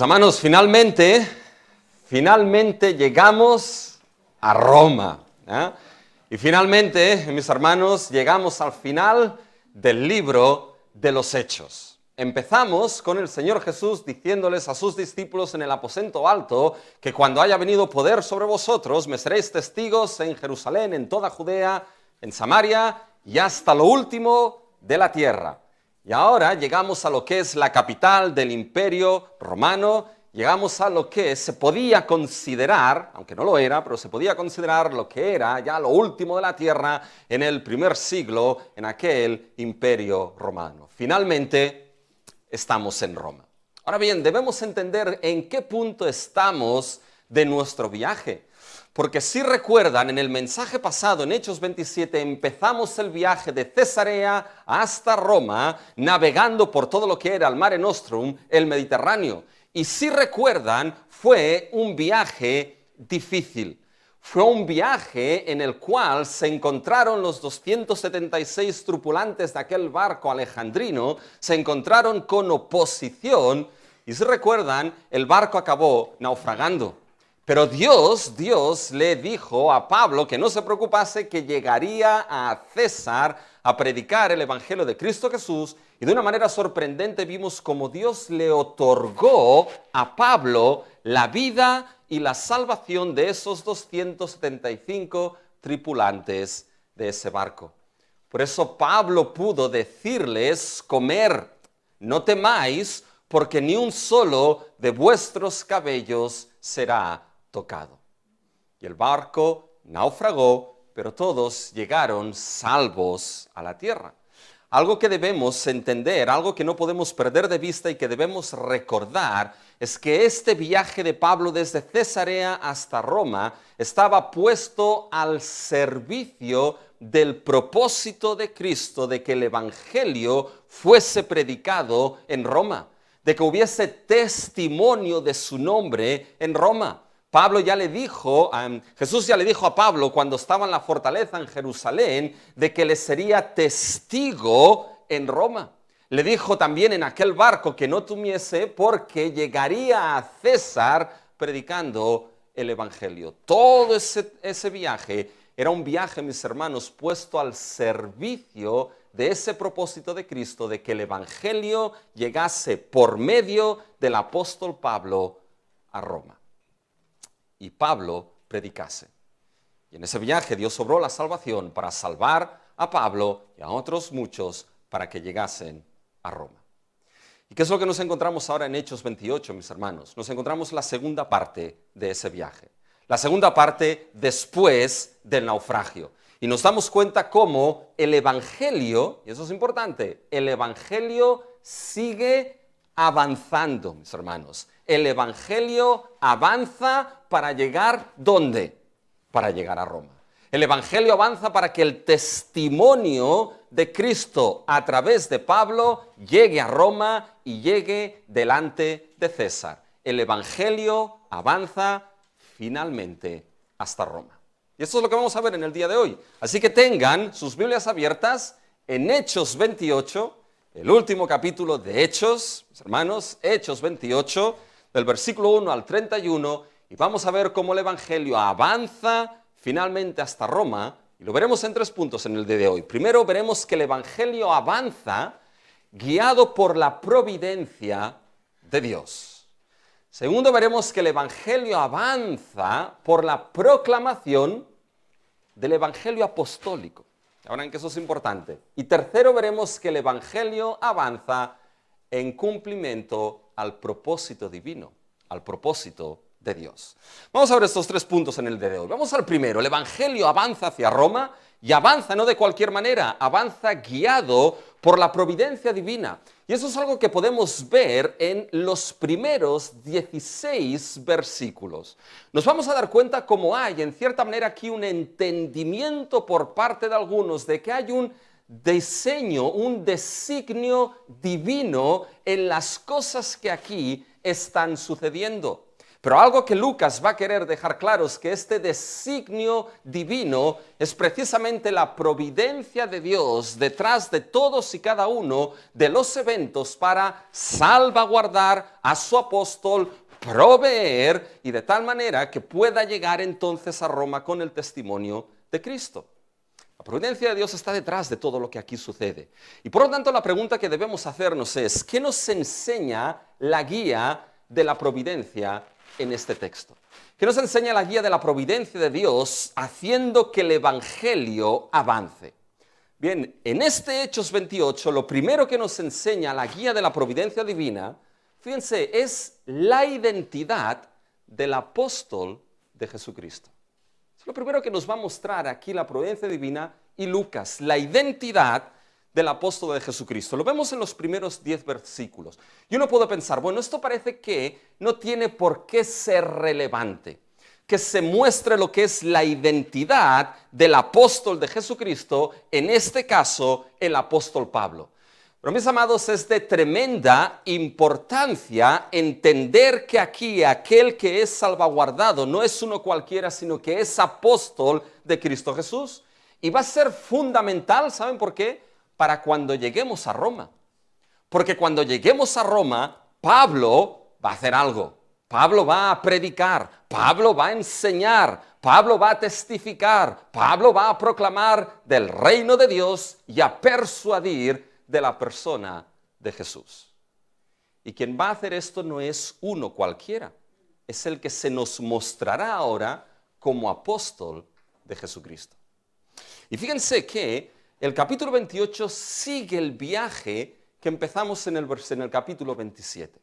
Mis hermanos, finalmente llegamos a Roma. Y finalmente, mis hermanos, llegamos al final del libro de los Hechos. Empezamos con el Señor Jesús diciéndoles a sus discípulos en el aposento alto que cuando haya venido poder sobre vosotros me seréis testigos en Jerusalén, en toda Judea, en Samaria y hasta lo último de la tierra. Y ahora llegamos a lo que es la capital del Imperio Romano, llegamos a lo que se podía considerar, aunque no lo era, pero se podía considerar lo que era ya lo último de la tierra en el primer siglo, en aquel Imperio Romano. Finalmente estamos en Roma. Ahora bien, debemos entender en qué punto estamos de nuestro viaje. Porque si recuerdan, en el mensaje pasado, en Hechos 27, empezamos el viaje de Cesarea hasta Roma, navegando por todo lo que era el Mare Nostrum, el Mediterráneo. Y si recuerdan, fue un viaje difícil. Fue un viaje en el cual se encontraron los 276 tripulantes de aquel barco alejandrino, se encontraron con oposición, y si recuerdan, el barco acabó naufragando. Pero Dios le dijo a Pablo que no se preocupase, que llegaría a César a predicar el Evangelio de Cristo Jesús, y de una manera sorprendente vimos cómo Dios le otorgó a Pablo la vida y la salvación de esos 275 tripulantes de ese barco. Por eso Pablo pudo decirles: comer, no temáis, porque ni un solo de vuestros cabellos será tocado. Y el barco naufragó, pero todos llegaron salvos a la tierra. Algo que debemos entender, algo que no podemos perder de vista y que debemos recordar, es que este viaje de Pablo desde Cesarea hasta Roma estaba puesto al servicio del propósito de Cristo, de que el Evangelio fuese predicado en Roma, de que hubiese testimonio de su nombre en Roma. Jesús ya le dijo a Pablo cuando estaba en la fortaleza en Jerusalén de que le sería testigo en Roma. Le dijo también en aquel barco que no tuviese porque llegaría a César predicando el Evangelio. Todo ese viaje era un viaje, mis hermanos, puesto al servicio de ese propósito de Cristo, de que el Evangelio llegase por medio del apóstol Pablo a Roma. Y Pablo predicase. Y en ese viaje Dios obró la salvación para salvar a Pablo y a otros muchos para que llegasen a Roma. ¿Y qué es lo que nos encontramos ahora en Hechos 28, mis hermanos? Nos encontramos la segunda parte de ese viaje. La segunda parte después del naufragio. Y nos damos cuenta cómo el Evangelio, y eso es importante, el Evangelio sigue avanzando, mis hermanos. El Evangelio avanza para llegar ¿dónde? Para llegar a Roma. El Evangelio avanza para que el testimonio de Cristo a través de Pablo llegue a Roma y llegue delante de César. El Evangelio avanza finalmente hasta Roma. Y esto es lo que vamos a ver en el día de hoy. Así que tengan sus Biblias abiertas en Hechos 28, el último capítulo de Hechos, mis hermanos, Hechos 28, del versículo 1 al 31, y vamos a ver cómo el Evangelio avanza finalmente hasta Roma, y lo veremos en 3 puntos en el día de hoy. Primero veremos que el Evangelio avanza guiado por la providencia de Dios. Segundo, veremos que el Evangelio avanza por la proclamación del Evangelio apostólico. Ahora en que eso es importante. Y tercero, veremos que el Evangelio avanza en cumplimiento al propósito divino, al propósito de Dios. Vamos a ver estos 3 puntos en el día de hoy. Vamos al primero. El Evangelio avanza hacia Roma y avanza no de cualquier manera, avanza guiado por la providencia divina. Y eso es algo que podemos ver en los primeros 16 versículos. Nos vamos a dar cuenta cómo hay, en cierta manera, aquí un entendimiento por parte de algunos de que hay un diseño, un designio divino en las cosas que aquí están sucediendo. Pero algo que Lucas va a querer dejar claro es que este designio divino es precisamente la providencia de Dios detrás de todos y cada uno de los eventos para salvaguardar a su apóstol, proveer y de tal manera que pueda llegar entonces a Roma con el testimonio de Cristo. La providencia de Dios está detrás de todo lo que aquí sucede. Y por lo tanto la pregunta que debemos hacernos es, ¿qué nos enseña la guía de la providencia en este texto? ¿Qué nos enseña la guía de la providencia de Dios haciendo que el Evangelio avance? Bien, en este Hechos 28, lo primero que nos enseña la guía de la providencia divina, fíjense, es la identidad del apóstol de Jesucristo. Es lo primero que nos va a mostrar aquí la providencia divina y Lucas, la identidad del apóstol de Jesucristo. Lo vemos en los primeros 10 versículos. Y uno puede pensar, bueno, esto parece que no tiene por qué ser relevante, que se muestre lo que es la identidad del apóstol de Jesucristo, en este caso, el apóstol Pablo. Pero mis amados, es de tremenda importancia entender que aquí aquel que es salvaguardado no es uno cualquiera, sino que es apóstol de Cristo Jesús. Y va a ser fundamental, ¿saben por qué? Para cuando lleguemos a Roma. Porque cuando lleguemos a Roma, Pablo va a hacer algo. Pablo va a predicar, Pablo va a enseñar, Pablo va a testificar, Pablo va a proclamar del reino de Dios y a persuadir de la persona de Jesús. Y quien va a hacer esto no es uno cualquiera, es el que se nos mostrará ahora como apóstol de Jesucristo. Y fíjense que el capítulo 28 sigue el viaje que empezamos en el capítulo 27.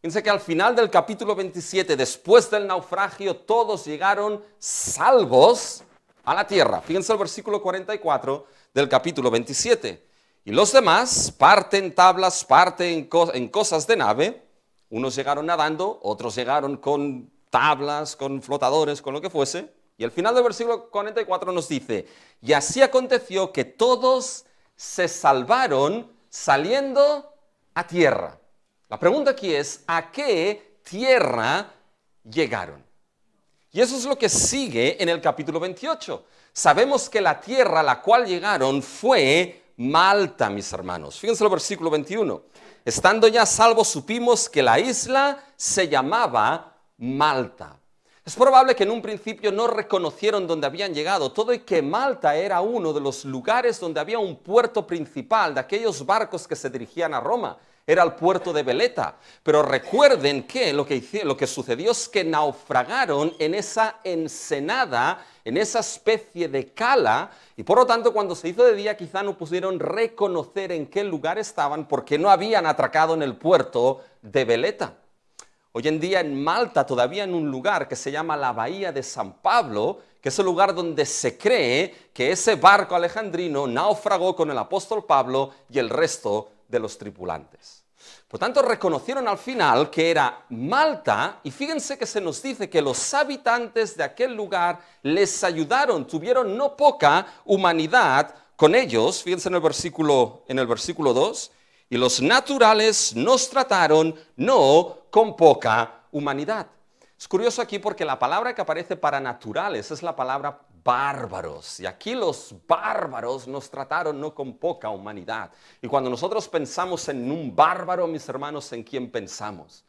Fíjense que al final del capítulo 27, después del naufragio, todos llegaron salvos a la tierra. Fíjense el versículo 44 del capítulo 27. Y los demás parten tablas, parten en cosas de nave. Unos llegaron nadando, otros llegaron con tablas, con flotadores, con lo que fuese. Y al final del versículo 44 nos dice, y así aconteció que todos se salvaron saliendo a tierra. La pregunta aquí es, ¿a qué tierra llegaron? Y eso es lo que sigue en el capítulo 28. Sabemos que la tierra a la cual llegaron fue Malta, mis hermanos. Fíjense el versículo 21. Estando ya salvos, supimos que la isla se llamaba Malta. Es probable que en un principio no reconocieron dónde habían llegado, todo y que Malta era uno de los lugares donde había un puerto principal de aquellos barcos que se dirigían a Roma. Era el puerto de Veleta. Pero recuerden que lo que sucedió es que naufragaron en esa ensenada, en esa especie de cala, y por lo tanto cuando se hizo de día quizá no pudieron reconocer en qué lugar estaban porque no habían atracado en el puerto de Veleta. Hoy en día en Malta, todavía en un lugar que se llama la Bahía de San Pablo, que es el lugar donde se cree que ese barco alejandrino naufragó con el apóstol Pablo y el resto de los tripulantes. Por tanto, reconocieron al final que era Malta, y fíjense que se nos dice que los habitantes de aquel lugar les ayudaron, tuvieron no poca humanidad con ellos. Fíjense en el versículo 2, y los naturales nos trataron no con poca humanidad. Es curioso aquí porque la palabra que aparece para naturales es la palabra bárbaros. Y aquí los bárbaros nos trataron no con poca humanidad. Y cuando nosotros pensamos en un bárbaro, mis hermanos, ¿en quién pensamos?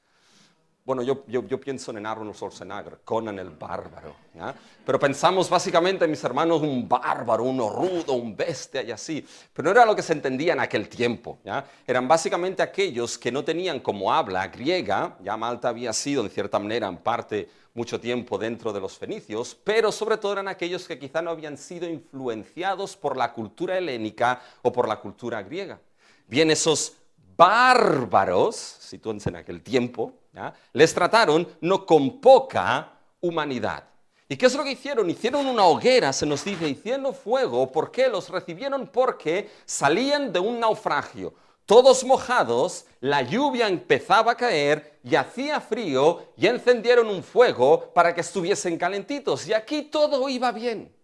Bueno, yo pienso en Arnold Schwarzenegger, Conan el bárbaro, ¿ya? Pero pensamos básicamente, mis hermanos, un bárbaro, uno rudo, un bestia y así. Pero no era lo que se entendía en aquel tiempo, ¿ya? Eran básicamente aquellos que no tenían como habla griega, ya Malta había sido en cierta manera en parte mucho tiempo dentro de los fenicios, pero sobre todo eran aquellos que quizá no habían sido influenciados por la cultura helénica o por la cultura griega. Bien, esos bárbaros, sitúense en aquel tiempo, ¿ya? Les trataron no con poca humanidad. ¿Y qué es lo que hicieron? Hicieron una hoguera, se nos dice, hicieron fuego. ¿Por qué? Los recibieron porque salían de un naufragio, todos mojados, la lluvia empezaba a caer y hacía frío y encendieron un fuego para que estuviesen calentitos. Y aquí todo iba bien.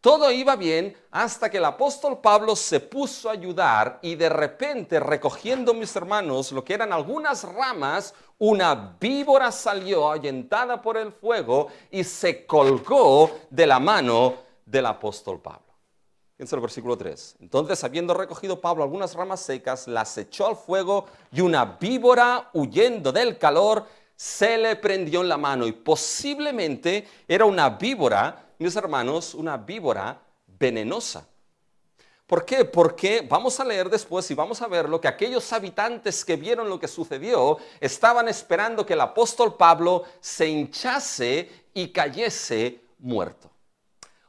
Todo iba bien hasta que el apóstol Pablo se puso a ayudar y de repente, recogiendo, mis hermanos, lo que eran algunas ramas, una víbora salió ahuyentada por el fuego y se colgó de la mano del apóstol Pablo. Fíjense el versículo 3. Entonces, habiendo recogido Pablo algunas ramas secas, las echó al fuego y una víbora, huyendo del calor, se le prendió en la mano. Y posiblemente era una víbora, mis hermanos, una víbora venenosa. ¿Por qué? Porque vamos a leer después y vamos a ver lo que aquellos habitantes que vieron lo que sucedió estaban esperando que el apóstol Pablo se hinchase y cayese muerto.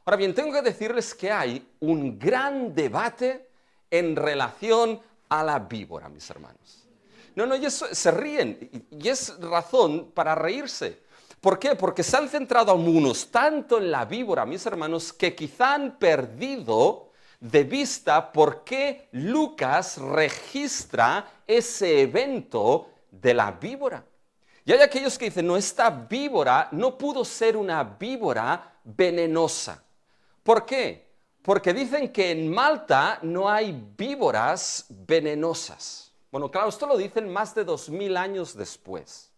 Ahora bien, tengo que decirles que hay un gran debate en relación a la víbora, mis hermanos. No, y eso, se ríen, y es razón para reírse. ¿Por qué? Porque se han centrado algunos tanto en la víbora, mis hermanos, que quizá han perdido de vista por qué Lucas registra ese evento de la víbora. Y hay aquellos que dicen, no, esta víbora no pudo ser una víbora venenosa. ¿Por qué? Porque dicen que en Malta no hay víboras venenosas. Bueno, claro, esto lo dicen más de 2000 años después.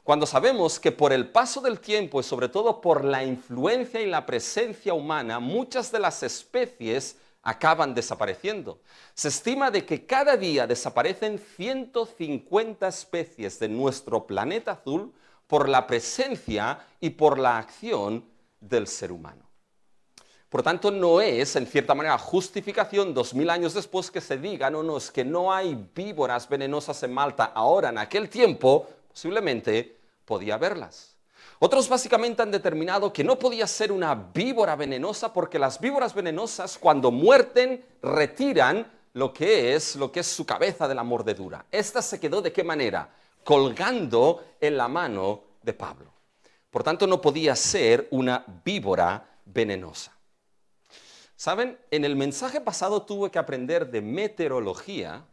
Cuando sabemos que por el paso del tiempo y sobre todo por la influencia y la presencia humana, muchas de las especies acaban desapareciendo. Se estima de que cada día desaparecen 150 especies de nuestro planeta azul por la presencia y por la acción del ser humano. Por tanto, no es, en cierta manera, justificación 2000 años después que se diga, no, es que no hay víboras venenosas en Malta. Ahora, en aquel tiempo, posiblemente podía haberlas. Otros básicamente han determinado que no podía ser una víbora venenosa porque las víboras venenosas, cuando muerden, retiran lo que es su cabeza de la mordedura. Esta se quedó ¿de qué manera? Colgando en la mano de Pablo. Por tanto, no podía ser una víbora venenosa. ¿Saben? En el mensaje pasado tuve que aprender de meteorología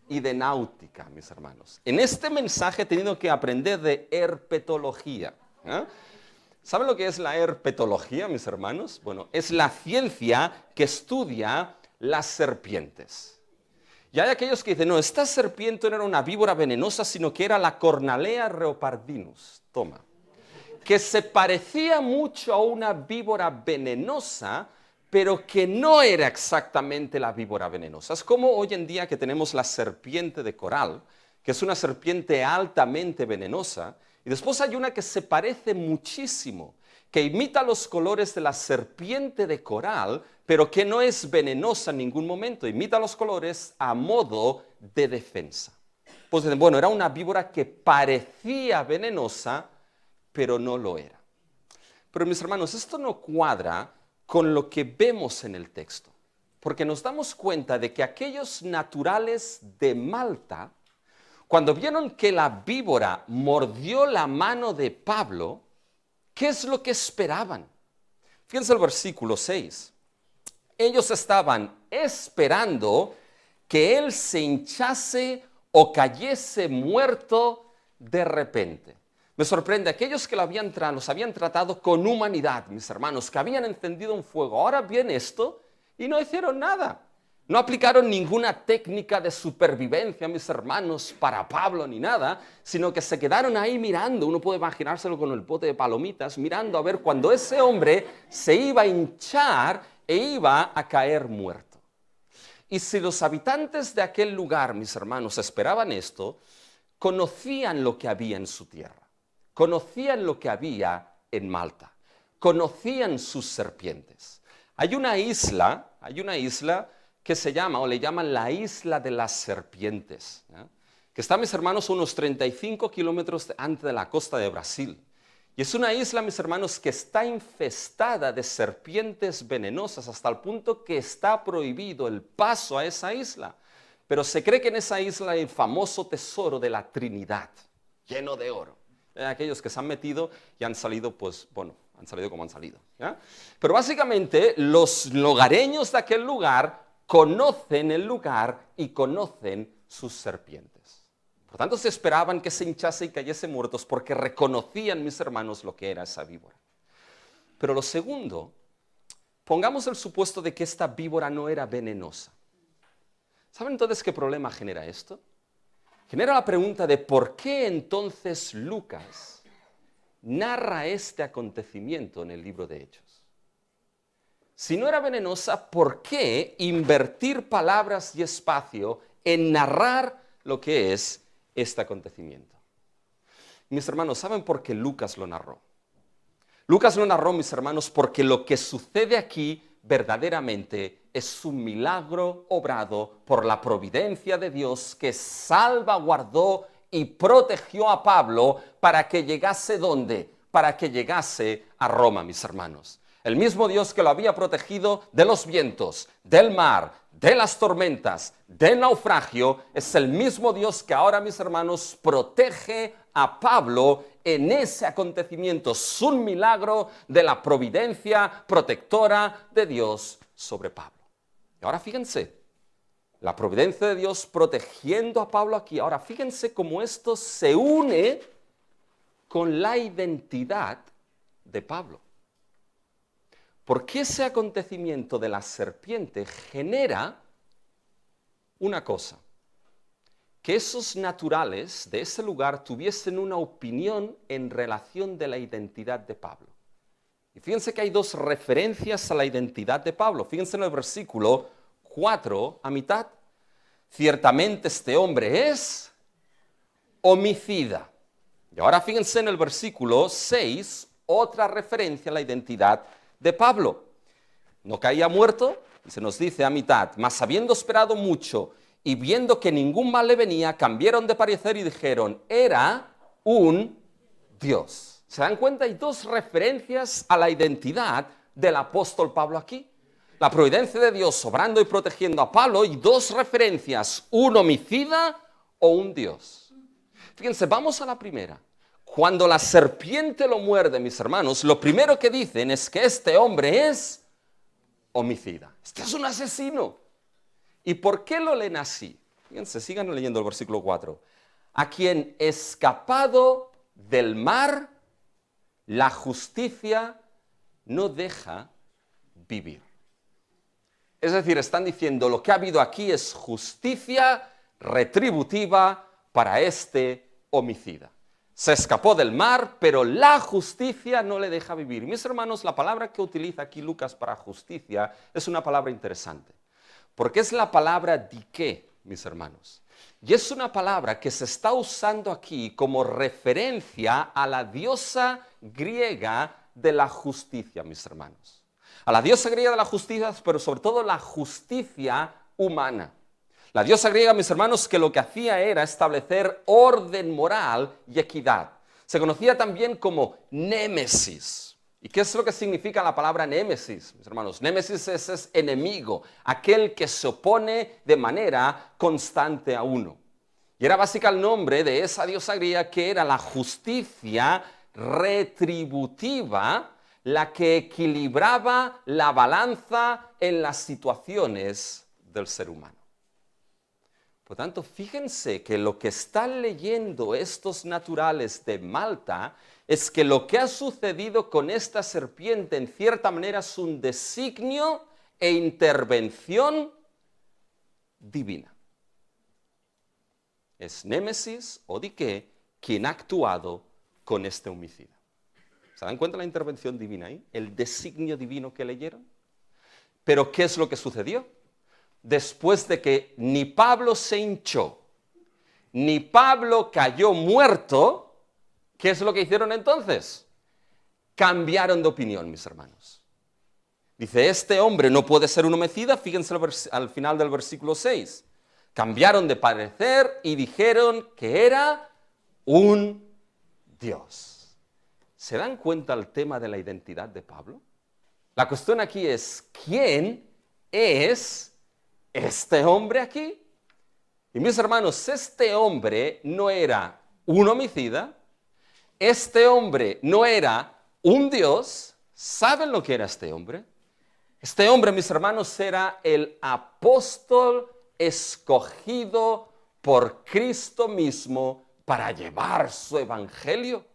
y de náutica, mis hermanos. En este mensaje he tenido que aprender de herpetología. ¿Saben lo que es la herpetología, mis hermanos? Bueno, es la ciencia que estudia las serpientes. Y hay aquellos que dicen, no, esta serpiente no era una víbora venenosa, sino que era la Cornalea rheopardinus. Toma. Que se parecía mucho a una víbora venenosa, pero que no era exactamente la víbora venenosa. Es como hoy en día que tenemos la serpiente de coral, que es una serpiente altamente venenosa, y después hay una que se parece muchísimo, que imita los colores de la serpiente de coral, pero que no es venenosa en ningún momento, imita los colores a modo de defensa. Pues dicen, bueno, era una víbora que parecía venenosa, pero no lo era. Pero mis hermanos, esto no cuadra con lo que vemos en el texto, porque nos damos cuenta de que aquellos naturales de Malta, cuando vieron que la víbora mordió la mano de Pablo, ¿qué es lo que esperaban? Fíjense el versículo 6. Ellos estaban esperando que él se hinchase o cayese muerto de repente. Me sorprende, aquellos que los habían tratado con humanidad, mis hermanos, que habían encendido un fuego. Ahora viene esto y no hicieron nada. No aplicaron ninguna técnica de supervivencia, mis hermanos, para Pablo ni nada, sino que se quedaron ahí mirando. Uno puede imaginárselo con el bote de palomitas, mirando a ver cuando ese hombre se iba a hinchar e iba a caer muerto. Y si los habitantes de aquel lugar, mis hermanos, esperaban esto, conocían lo que había en su tierra. Conocían lo que había en Malta, conocían sus serpientes. Hay una isla que se llama, o le llaman la isla de las serpientes, ¿ya? Que está, mis hermanos, a unos 35 kilómetros antes de la costa de Brasil. Y es una isla, mis hermanos, que está infestada de serpientes venenosas hasta el punto que está prohibido el paso a esa isla. Pero se cree que en esa isla hay el famoso tesoro de la Trinidad, lleno de oro. Aquellos que se han metido y han salido, pues, bueno, han salido como han salido, ¿ya? Pero básicamente los lugareños de aquel lugar conocen el lugar y conocen sus serpientes. Por tanto, se esperaban que se hinchase y cayese muertos porque reconocían, mis hermanos, lo que era esa víbora. Pero lo segundo Pongamos el supuesto de que esta víbora no era venenosa. ¿Saben entonces qué problema genera esto? Genera la pregunta de por qué entonces Lucas narra este acontecimiento en el libro de Hechos. Si no era venenosa, ¿por qué invertir palabras y espacio en narrar lo que es este acontecimiento? Mis hermanos, ¿saben por qué Lucas lo narró? Lucas lo narró, mis hermanos, porque lo que sucede aquí verdaderamente es un milagro obrado por la providencia de Dios que salvaguardó y protegió a Pablo para que llegase ¿dónde? Para que llegase a Roma, mis hermanos. El mismo Dios que lo había protegido de los vientos, del mar, de las tormentas, del naufragio, es el mismo Dios que ahora, mis hermanos, protege a Pablo en ese acontecimiento. Es un milagro de la providencia protectora de Dios sobre Pablo. Y ahora fíjense, la providencia de Dios protegiendo a Pablo aquí. Ahora fíjense cómo esto se une con la identidad de Pablo. Porque ese acontecimiento de la serpiente genera una cosa, que esos naturales de ese lugar tuviesen una opinión en relación de la identidad de Pablo. Y fíjense que hay dos referencias a la identidad de Pablo. Fíjense en el versículo 4 a mitad. Ciertamente este hombre es homicida. Y ahora fíjense en el versículo 6, otra referencia a la identidad de Pablo. No caía muerto, y se nos dice a mitad, mas habiendo esperado mucho y viendo que ningún mal le venía, cambiaron de parecer y dijeron, era un Dios. ¿Se dan cuenta? Hay dos referencias a la identidad del apóstol Pablo aquí. La providencia de Dios obrando y protegiendo a Pablo y dos referencias, un homicida o un Dios. Fíjense, vamos a la primera. Cuando la serpiente lo muerde, mis hermanos, lo primero que dicen es que este hombre es homicida. Este es un asesino. ¿Y por qué lo leen así? Fíjense, sigan leyendo el versículo 4. A quien escapado del mar, la justicia no deja vivir. Es decir, están diciendo lo que ha habido aquí es justicia retributiva para este homicida. Se escapó del mar, pero la justicia no le deja vivir. Mis hermanos, la palabra que utiliza aquí Lucas para justicia es una palabra interesante, porque es la palabra diké, mis hermanos. Y es una palabra que se está usando aquí como referencia a la diosa griega de la justicia, mis hermanos. A la diosa griega de la justicia, pero sobre todo la justicia humana. La diosa griega, mis hermanos, que lo que hacía era establecer orden moral y equidad. Se conocía también como némesis. ¿Y qué es lo que significa la palabra némesis, mis hermanos? Némesis es enemigo, aquel que se opone de manera constante a uno. Y era básicamente el nombre de esa diosa griega que era la justicia retributiva, la que equilibraba la balanza en las situaciones del ser humano. Por tanto, fíjense que lo que están leyendo estos naturales de Malta es que lo que ha sucedido con esta serpiente en cierta manera es un designio e intervención divina. Es Némesis o Diké quien ha actuado con este homicida. ¿Se dan cuenta la intervención divina ahí? El designio divino que leyeron. Pero ¿qué es lo que sucedió? Después de que ni Pablo se hinchó, ni Pablo cayó muerto, ¿qué es lo que hicieron entonces? Cambiaron de opinión, mis hermanos. Dice, este hombre no puede ser un homicida, fíjense al final del versículo 6. Cambiaron de parecer y dijeron que era un Dios. ¿Se dan cuenta el tema de la identidad de Pablo? La cuestión aquí es, ¿quién es este hombre aquí? Y mis hermanos, este hombre no era un homicida, este hombre no era un Dios. ¿Saben lo que era este hombre? Este hombre, mis hermanos, era el apóstol escogido por Cristo mismo para llevar su evangelio.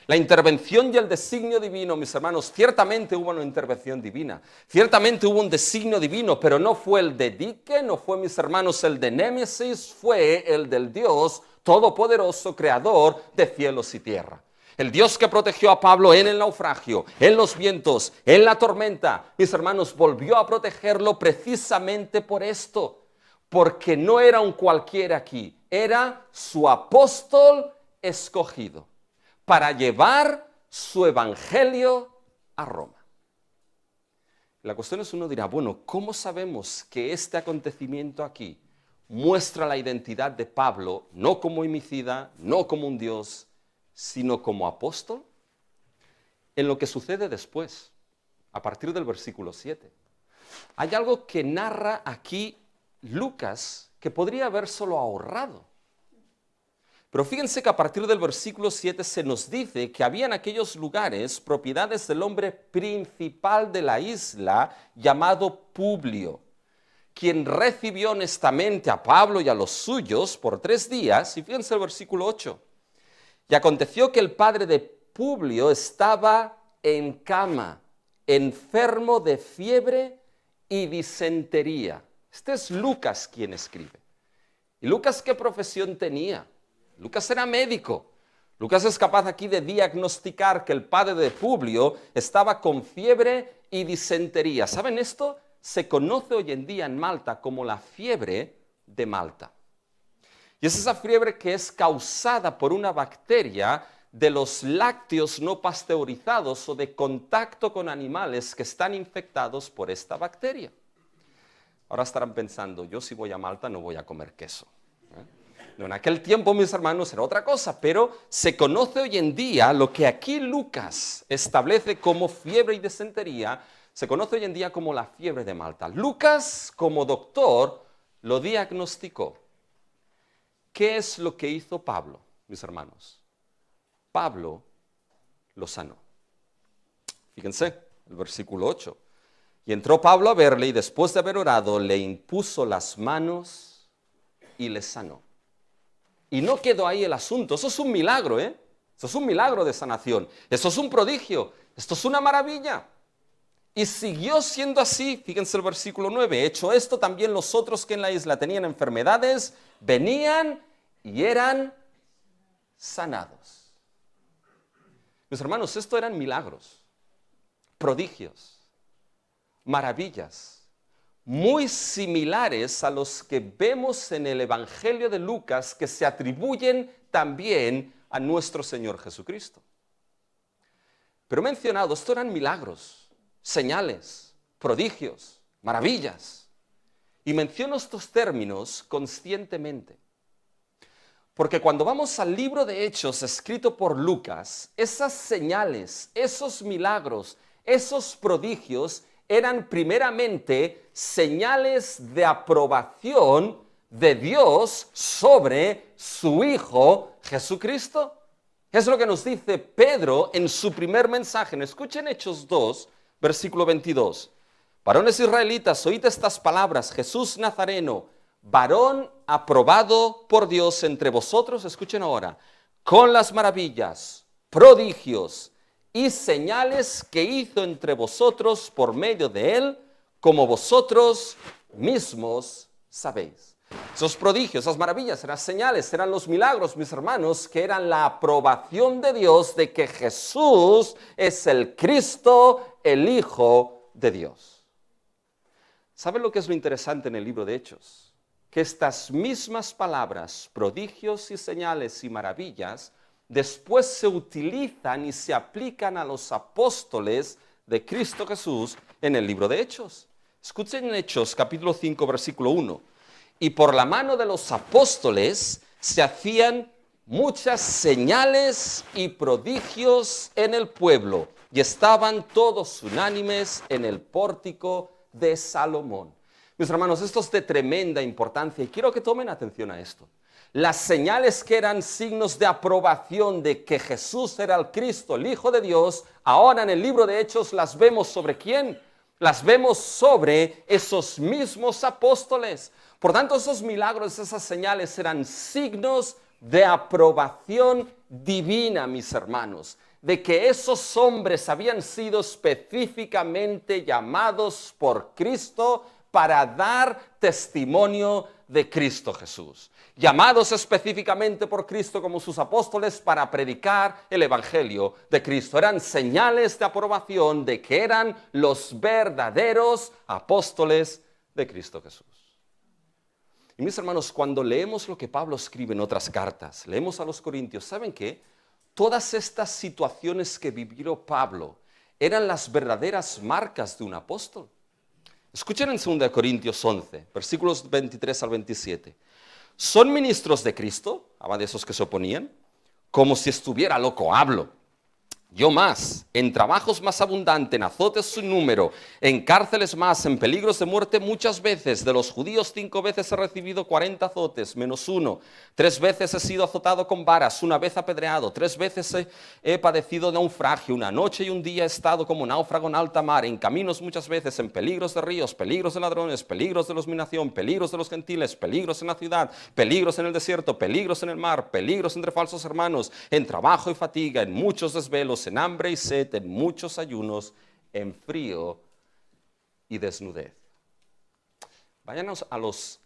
La intervención y el designio divino, mis hermanos, ciertamente hubo una intervención divina, ciertamente hubo un designio divino, pero no fue el de Dike, no fue, mis hermanos, el de Némesis, fue el del Dios todopoderoso, creador de cielos y tierra. El Dios que protegió a Pablo en el naufragio, en los vientos, en la tormenta, mis hermanos, volvió a protegerlo precisamente por esto, porque no era un cualquiera aquí, era su apóstol escogido para llevar su evangelio a Roma. La cuestión es, uno dirá, bueno, ¿cómo sabemos que este acontecimiento aquí muestra la identidad de Pablo, no como homicida, no como un dios, sino como apóstol? En lo que sucede después, a partir del versículo 7. Hay algo que narra aquí Lucas que podría haber solo ahorrado. Pero fíjense que a partir del versículo 7 se nos dice que había en aquellos lugares propiedades del hombre principal de la isla llamado Publio, quien recibió honestamente a Pablo y a los suyos por 3 días. Y fíjense el versículo 8. Y aconteció que el padre de Publio estaba en cama, enfermo de fiebre y disentería. Este es Lucas quien escribe. ¿Y Lucas qué profesión tenía? Lucas era médico. Lucas es capaz aquí de diagnosticar que el padre de Publio estaba con fiebre y disentería. ¿Saben esto? Se conoce hoy en día en Malta como la fiebre de Malta. Y es esa fiebre que es causada por una bacteria de los lácteos no pasteurizados o de contacto con animales que están infectados por esta bacteria. Ahora estarán pensando, yo si voy a Malta no voy a comer queso. En aquel tiempo, mis hermanos, era otra cosa, pero se conoce hoy en día lo que aquí Lucas establece como fiebre y disentería, se conoce hoy en día como la fiebre de Malta. Lucas, como doctor, lo diagnosticó. ¿Qué es lo que hizo Pablo, mis hermanos? Pablo lo sanó. Fíjense, el versículo 8. Y entró Pablo a verle y después de haber orado, le impuso las manos y le sanó. Y no quedó ahí el asunto. Eso es un milagro, ¿eh? Eso es un milagro de sanación. Eso es un prodigio. Esto es una maravilla. Y siguió siendo así. Fíjense el versículo 9. Hecho esto, también los otros que en la isla tenían enfermedades, venían y eran sanados. Mis hermanos, esto eran milagros, prodigios, maravillas, muy similares a los que vemos en el Evangelio de Lucas, que se atribuyen también a nuestro Señor Jesucristo. Pero he mencionado, esto eran milagros, señales, prodigios, maravillas. Y menciono estos términos conscientemente, porque cuando vamos al libro de Hechos escrito por Lucas, esas señales, esos milagros, esos prodigios eran primeramente señales de aprobación de Dios sobre su Hijo Jesucristo. Es lo que nos dice Pedro en su primer mensaje. Escuchen Hechos 2, versículo 22. Varones israelitas, oíd estas palabras: Jesús Nazareno, varón aprobado por Dios entre vosotros, escuchen ahora, con las maravillas, prodigios y señales que hizo entre vosotros por medio de él, como vosotros mismos sabéis. Esos prodigios, esas maravillas, eran señales, eran los milagros, mis hermanos, que eran la aprobación de Dios de que Jesús es el Cristo, el Hijo de Dios. ¿Saben lo que es lo interesante en el libro de Hechos? Que estas mismas palabras, prodigios y señales y maravillas, después se utilizan y se aplican a los apóstoles de Cristo Jesús en el libro de Hechos. Escuchen en Hechos capítulo 5 versículo 1. Y por la mano de los apóstoles se hacían muchas señales y prodigios en el pueblo, y estaban todos unánimes en el pórtico de Salomón. Mis hermanos, esto es de tremenda importancia y quiero que tomen atención a esto. Las señales que eran signos de aprobación de que Jesús era el Cristo, el Hijo de Dios, ahora en el libro de Hechos las vemos sobre ¿quién? Las vemos sobre esos mismos apóstoles. Por tanto, esos milagros, esas señales eran signos de aprobación divina, mis hermanos, de que esos hombres habían sido específicamente llamados por Cristo para dar testimonio de Cristo Jesús. Llamados específicamente por Cristo como sus apóstoles para predicar el Evangelio de Cristo. Eran señales de aprobación de que eran los verdaderos apóstoles de Cristo Jesús. Y mis hermanos, cuando leemos lo que Pablo escribe en otras cartas, leemos a los Corintios, ¿saben qué? Todas estas situaciones que vivió Pablo eran las verdaderas marcas de un apóstol. Escuchen en 2 Corintios 11, versículos 23 al 27. ¿Son ministros de Cristo? Habla de esos que se oponían. Como si estuviera loco, hablo. Yo más, en trabajos más abundante, en azotes sin número, en cárceles más, en peligros de muerte muchas veces. De los judíos 5 veces he recibido 40 azotes, menos 1. 3 veces he sido azotado con varas, 1 vez apedreado. 3 veces he padecido naufragio. 1 noche y 1 día he estado como náufrago en alta mar, en caminos muchas veces, en peligros de ríos, peligros de ladrones, peligros de los dominación, peligros de los gentiles, peligros en la ciudad, peligros en el desierto, peligros en el mar, peligros entre falsos hermanos, en trabajo y fatiga, en muchos desvelos, en hambre y sed, en muchos ayunos, en frío y desnudez. Váyanos a los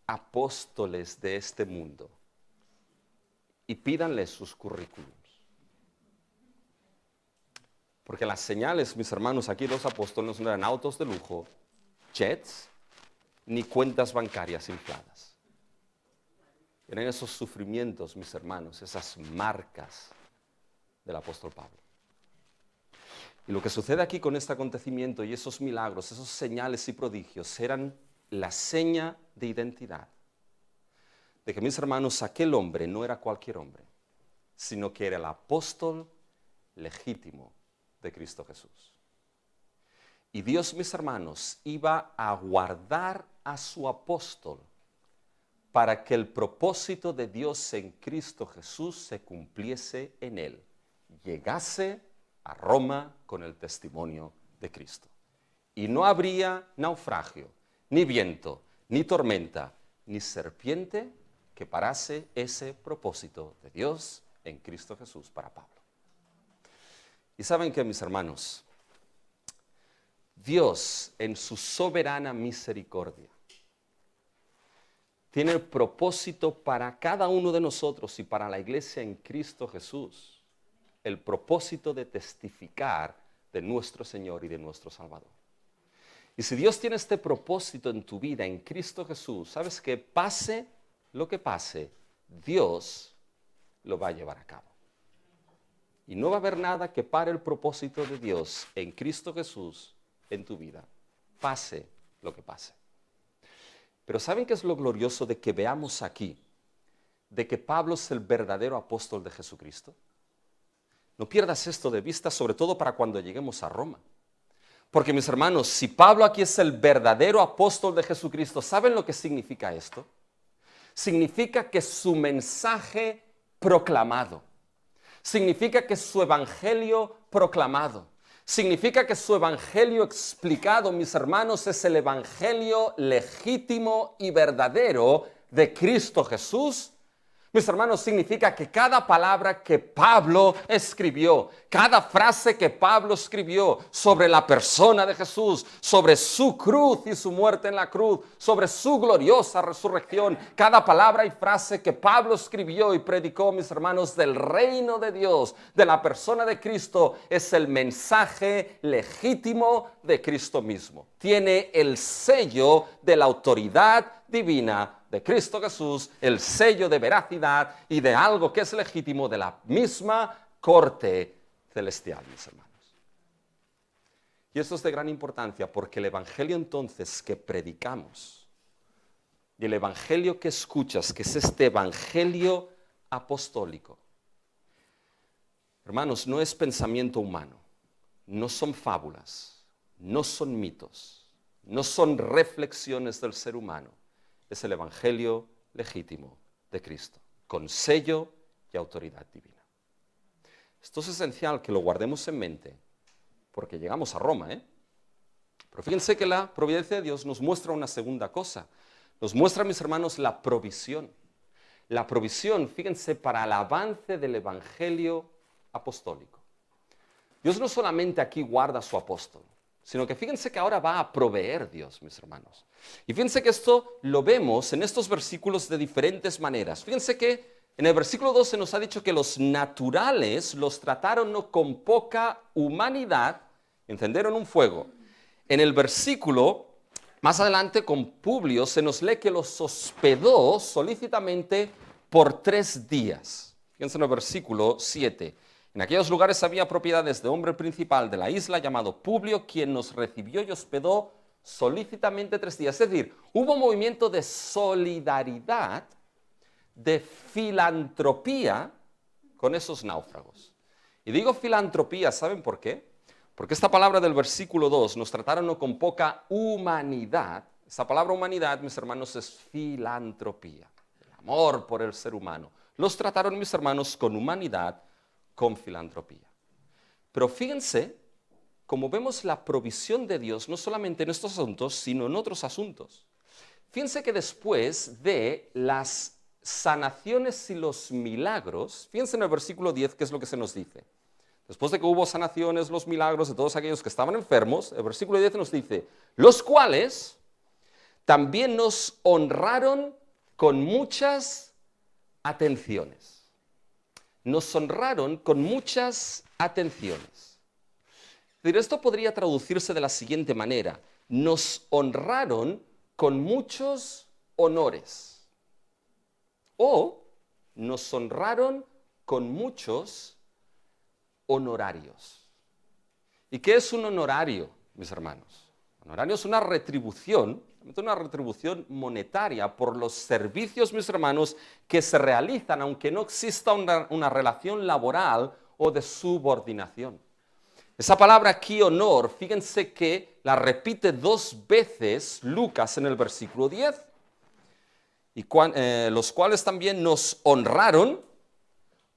apóstoles de este mundo y pídanles sus currículums. Porque las señales, mis hermanos, aquí los apóstoles no eran autos de lujo, jets, ni cuentas bancarias infladas. Eran esos sufrimientos, mis hermanos, esas marcas del apóstol Pablo. Y lo que sucede aquí con este acontecimiento y esos milagros, esos señales y prodigios eran la seña de identidad. De que, mis hermanos, aquel hombre no era cualquier hombre, sino que era el apóstol legítimo de Cristo Jesús. Y Dios, mis hermanos, iba a guardar a su apóstol para que el propósito de Dios en Cristo Jesús se cumpliese en él. Llegase a Roma con el testimonio de Cristo. Y no habría naufragio, ni viento, ni tormenta, ni serpiente que parase ese propósito de Dios en Cristo Jesús para Pablo. Y saben que, mis hermanos, Dios en su soberana misericordia tiene el propósito para cada uno de nosotros y para la iglesia en Cristo Jesús, el propósito de testificar de nuestro Señor y de nuestro Salvador. Y si Dios tiene este propósito en tu vida, en Cristo Jesús, sabes que pase lo que pase, Dios lo va a llevar a cabo. Y no va a haber nada que pare el propósito de Dios en Cristo Jesús en tu vida, pase lo que pase. Pero ¿saben qué es lo glorioso de que veamos aquí? De que Pablo es el verdadero apóstol de Jesucristo. No pierdas esto de vista, sobre todo para cuando lleguemos a Roma. Porque, mis hermanos, si Pablo aquí es el verdadero apóstol de Jesucristo, ¿saben lo que significa esto? Significa que su mensaje proclamado, significa que su evangelio proclamado, significa que su evangelio explicado, mis hermanos, es el evangelio legítimo y verdadero de Cristo Jesús. Mis hermanos, significa que cada palabra que Pablo escribió, cada frase que Pablo escribió sobre la persona de Jesús, sobre su cruz y su muerte en la cruz, sobre su gloriosa resurrección, cada palabra y frase que Pablo escribió y predicó, mis hermanos, del reino de Dios, de la persona de Cristo, es el mensaje legítimo de Cristo mismo. Tiene el sello de la autoridad divina de Cristo Jesús, el sello de veracidad y de algo que es legítimo de la misma corte celestial, mis hermanos. Y esto es de gran importancia porque el evangelio entonces que predicamos y el evangelio que escuchas, que es este evangelio apostólico, hermanos, no es pensamiento humano, no son fábulas, no son mitos, no son reflexiones del ser humano. Es el evangelio legítimo de Cristo, con sello y autoridad divina. Esto es esencial que lo guardemos en mente, porque llegamos a Roma, Pero fíjense que la providencia de Dios nos muestra una segunda cosa. Nos muestra, mis hermanos, la provisión. La provisión, fíjense, para el avance del evangelio apostólico. Dios no solamente aquí guarda a su apóstol, sino que fíjense que ahora va a proveer Dios, mis hermanos. Y fíjense que esto lo vemos en estos versículos de diferentes maneras. Fíjense que en el versículo 2 se nos ha dicho que los naturales los trataron no con poca humanidad, encendieron un fuego. En el versículo más adelante con Publio se nos lee que los hospedó solícitamente por 3 días. Fíjense en el versículo 7. En aquellos lugares había propiedades de hombre principal de la isla llamado Publio, quien nos recibió y hospedó solícitamente 3 días. Es decir, hubo un movimiento de solidaridad, de filantropía con esos náufragos. Y digo filantropía, ¿saben por qué? Porque esta palabra del versículo 2 nos trataron no con poca humanidad. Esa palabra humanidad, mis hermanos, es filantropía, el amor por el ser humano. Los trataron, mis hermanos, con humanidad, con filantropía. Pero fíjense cómo vemos la provisión de Dios, no solamente en estos asuntos, sino en otros asuntos. Fíjense que después de las sanaciones y los milagros, fíjense en el versículo 10 qué es lo que se nos dice. Después de que hubo sanaciones, los milagros de todos aquellos que estaban enfermos, el versículo 10 nos dice, los cuales también nos honraron con muchas atenciones. Nos honraron con muchas atenciones. Es decir, esto podría traducirse de la siguiente manera. Nos honraron con muchos honores. O nos honraron con muchos honorarios. ¿Y qué es un honorario, mis hermanos? Un honorario es una retribución monetaria por los servicios, mis hermanos, que se realizan, aunque no exista una relación laboral o de subordinación. Esa palabra aquí, honor, fíjense que la repite 2 veces Lucas en el versículo 10. Y los cuales también nos honraron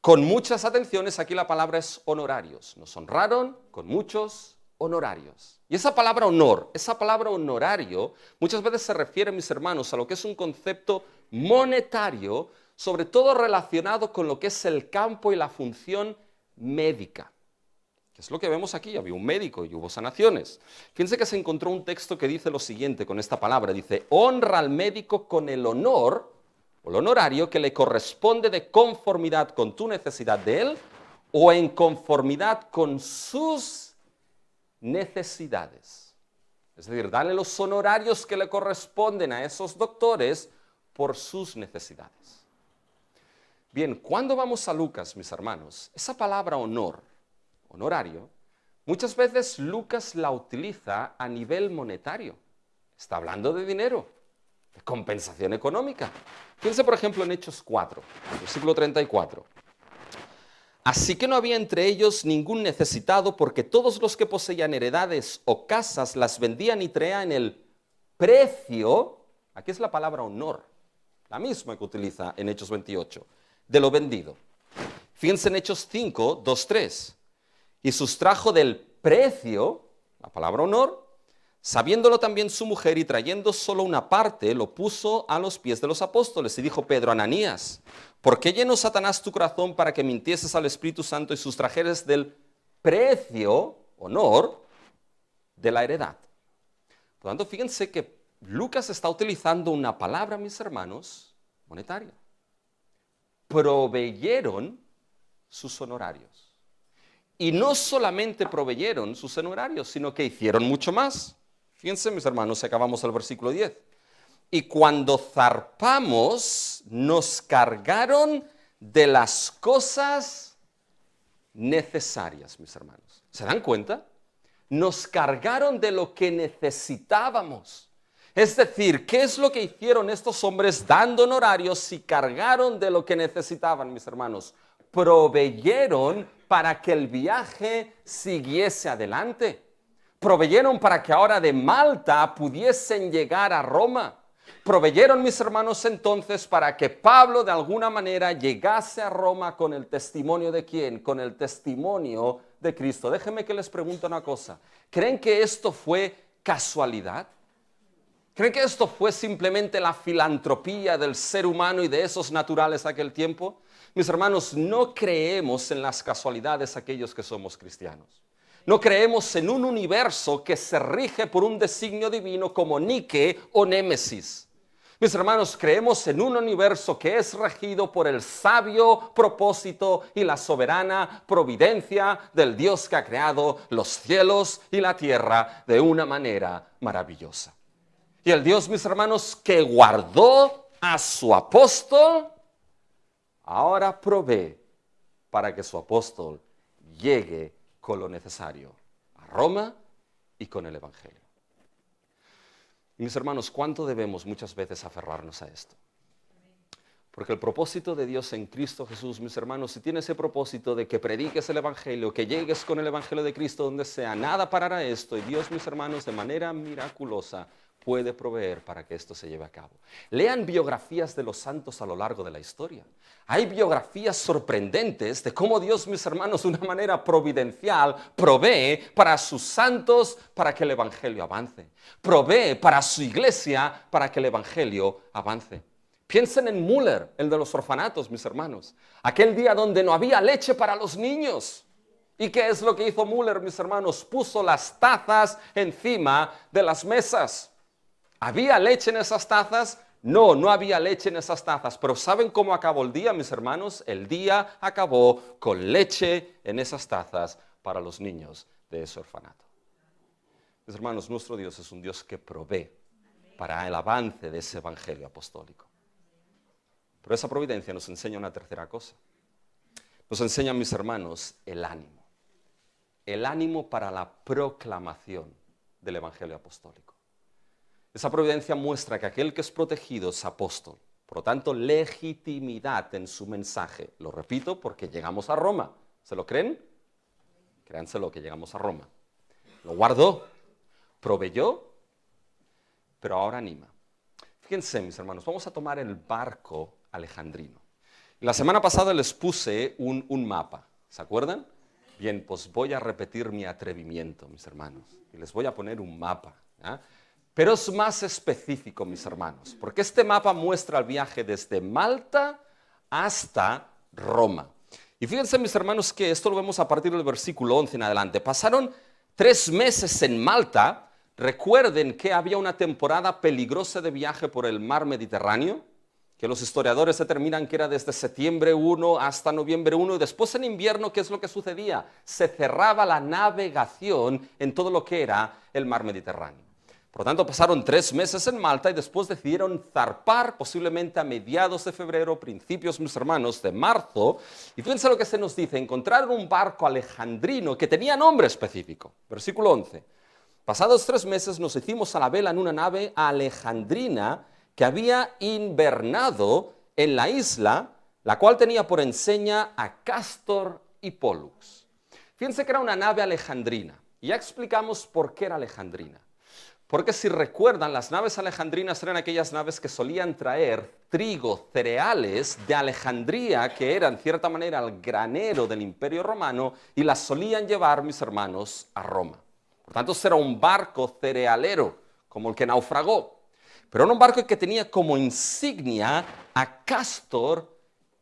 con muchas atenciones. Aquí la palabra es honorarios. Nos honraron con muchos honorarios. Y esa palabra honor, esa palabra honorario, muchas veces se refiere, mis hermanos, a lo que es un concepto monetario, sobre todo relacionado con lo que es el campo y la función médica. Que es lo que vemos aquí, había un médico y hubo sanaciones. Fíjense que se encontró un texto que dice lo siguiente con esta palabra, dice, honra al médico con el honor, o el honorario que le corresponde de conformidad con tu necesidad de él, o en conformidad con sus necesidades. Es decir, dale los honorarios que le corresponden a esos doctores por sus necesidades. Bien, cuando vamos a Lucas, mis hermanos, esa palabra honor, honorario, muchas veces Lucas la utiliza a nivel monetario. Está hablando de dinero, de compensación económica. Fíjense, por ejemplo, en Hechos 4, versículo 34. Así que no había entre ellos ningún necesitado, porque todos los que poseían heredades o casas las vendían y traían el precio, aquí es la palabra honor, la misma que utiliza en Hechos 28, de lo vendido. Fíjense en Hechos 5, 2, 3. Y sustrajo del precio, la palabra honor, sabiéndolo también su mujer y trayendo solo una parte, lo puso a los pies de los apóstoles. Y dijo Pedro, Ananías, ¿por qué llenó Satanás tu corazón para que mintieses al Espíritu Santo y sustrajeres del precio, honor, de la heredad? Por lo tanto, fíjense que Lucas está utilizando una palabra, mis hermanos, monetaria. Proveyeron sus honorarios. Y no solamente proveyeron sus honorarios, sino que hicieron mucho más. Fíjense, mis hermanos, acabamos el versículo 10. Y cuando zarpamos, nos cargaron de las cosas necesarias, mis hermanos. ¿Se dan cuenta? Nos cargaron de lo que necesitábamos. Es decir, ¿qué es lo que hicieron estos hombres dando honorarios y cargaron de lo que necesitaban, mis hermanos? Proveyeron para que el viaje siguiese adelante. Proveyeron para que ahora de Malta pudiesen llegar a Roma. Proveyeron, mis hermanos, entonces para que Pablo de alguna manera llegase a Roma con el testimonio de ¿quién? Con el testimonio de Cristo. Déjenme que les pregunte una cosa. ¿Creen que esto fue casualidad? ¿Creen que esto fue simplemente la filantropía del ser humano y de esos naturales de aquel tiempo? Mis hermanos, no creemos en las casualidades aquellos que somos cristianos. No creemos en un universo que se rige por un designio divino como Nike o Némesis. Mis hermanos, creemos en un universo que es regido por el sabio propósito y la soberana providencia del Dios que ha creado los cielos y la tierra de una manera maravillosa. Y el Dios, mis hermanos, que guardó a su apóstol, ahora provee para que su apóstol llegue con lo necesario a Roma y con el Evangelio. Mis hermanos, ¿cuánto debemos muchas veces aferrarnos a esto? Porque el propósito de Dios en Cristo Jesús, mis hermanos, si tiene ese propósito de que prediques el Evangelio, que llegues con el Evangelio de Cristo donde sea, nada parará esto, y Dios, mis hermanos, de manera miraculosa puede proveer para que esto se lleve a cabo. Lean biografías de los santos a lo largo de la historia. Hay biografías sorprendentes de cómo Dios, mis hermanos, de una manera providencial, provee para sus santos para que el Evangelio avance. Provee para su iglesia para que el Evangelio avance. Piensen en Müller, el de los orfanatos, mis hermanos. Aquel día donde no había leche para los niños. ¿Y qué es lo que hizo Müller, mis hermanos? Puso las tazas encima de las mesas. ¿Había leche en esas tazas? No, no había leche en esas tazas. Pero ¿saben cómo acabó el día, mis hermanos? El día acabó con leche en esas tazas para los niños de ese orfanato. Mis hermanos, nuestro Dios es un Dios que provee para el avance de ese evangelio apostólico. Pero esa providencia nos enseña una tercera cosa. Nos enseña, mis hermanos, el ánimo. El ánimo para la proclamación del evangelio apostólico. Esa providencia muestra que aquel que es protegido es apóstol. Por lo tanto, legitimidad en su mensaje. Lo repito porque llegamos a Roma. ¿Se lo creen? Créanselo que llegamos a Roma. Lo guardó, proveyó, pero ahora anima. Fíjense, mis hermanos, vamos a tomar el barco alejandrino. La semana pasada les puse un mapa. ¿Se acuerdan? Bien, pues voy a repetir mi atrevimiento, mis hermanos. Y les voy a poner un mapa. ¿Ya? Pero es más específico, mis hermanos, porque este mapa muestra el viaje desde Malta hasta Roma. Y fíjense, mis hermanos, que esto lo vemos a partir del versículo 11 en adelante. Pasaron 3 meses en Malta. Recuerden que había una temporada peligrosa de viaje por el mar Mediterráneo, que los historiadores determinan que era desde septiembre 1 hasta noviembre 1, y después en invierno, ¿qué es lo que sucedía? Se cerraba la navegación en todo lo que era el mar Mediterráneo. Por lo tanto, pasaron 3 meses en Malta y después decidieron zarpar posiblemente a mediados de febrero, principios, mis hermanos, de marzo. Y fíjense lo que se nos dice. Encontraron un barco alejandrino que tenía nombre específico. Versículo 11. Pasados 3 meses nos hicimos a la vela en una nave alejandrina que había invernado en la isla, la cual tenía por enseña a Cástor y Pólux. Fíjense que era una nave alejandrina. Y ya explicamos por qué era alejandrina. Porque si recuerdan, las naves alejandrinas eran aquellas naves que solían traer trigo, cereales de Alejandría, que era en cierta manera el granero del Imperio Romano, y las solían llevar, mis hermanos, a Roma. Por tanto, era un barco cerealero, como el que naufragó. Pero era un barco que tenía como insignia a Cástor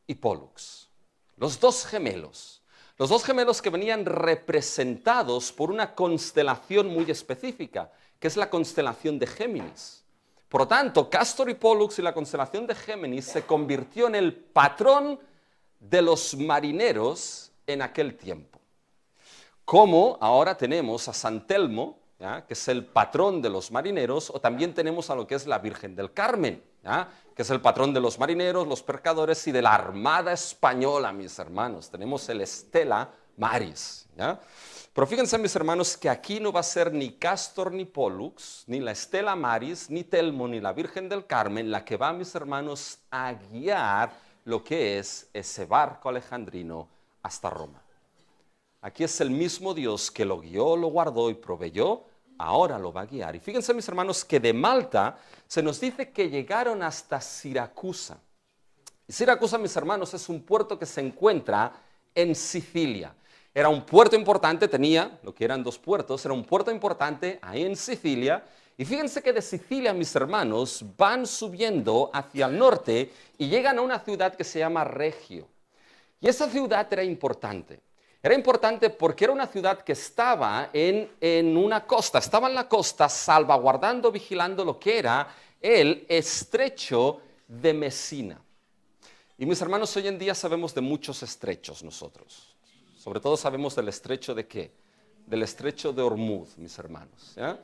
y Pólux, los dos gemelos. Los dos gemelos que venían representados por una constelación muy específica, que es la constelación de Géminis. Por lo tanto, Cástor y Pólux y la constelación de Géminis se convirtió en el patrón de los marineros en aquel tiempo. Como ahora tenemos a San Telmo, ¿ya?, que es el patrón de los marineros, o también tenemos a lo que es la Virgen del Carmen, ¿ya?, que es el patrón de los marineros, los pescadores y de la Armada Española, mis hermanos. Tenemos el Stella Maris, ¿ya? Pero fíjense, mis hermanos, que aquí no va a ser ni Cástor ni Pólux, ni la Stella Maris, ni Telmo, ni la Virgen del Carmen, la que va, mis hermanos, a guiar lo que es ese barco alejandrino hasta Roma. Aquí es el mismo Dios que lo guió, lo guardó y proveyó, ahora lo va a guiar. Y fíjense, mis hermanos, que de Malta se nos dice que llegaron hasta Siracusa. Y Siracusa, mis hermanos, es un puerto que se encuentra en Sicilia. Era un puerto importante, tenía lo que eran 2 puertos, era un puerto importante ahí en Sicilia. Y fíjense que de Sicilia, mis hermanos, van subiendo hacia el norte y llegan a una ciudad que se llama Regio. Y esa ciudad era importante. Era importante porque era una ciudad que estaba en una costa, estaba en la costa salvaguardando, vigilando lo que era el estrecho de Mesina. Y mis hermanos, hoy en día sabemos de muchos estrechos nosotros. Sobre todo sabemos del estrecho de ¿qué? Del estrecho de Hormuz, mis hermanos. ¿Ya?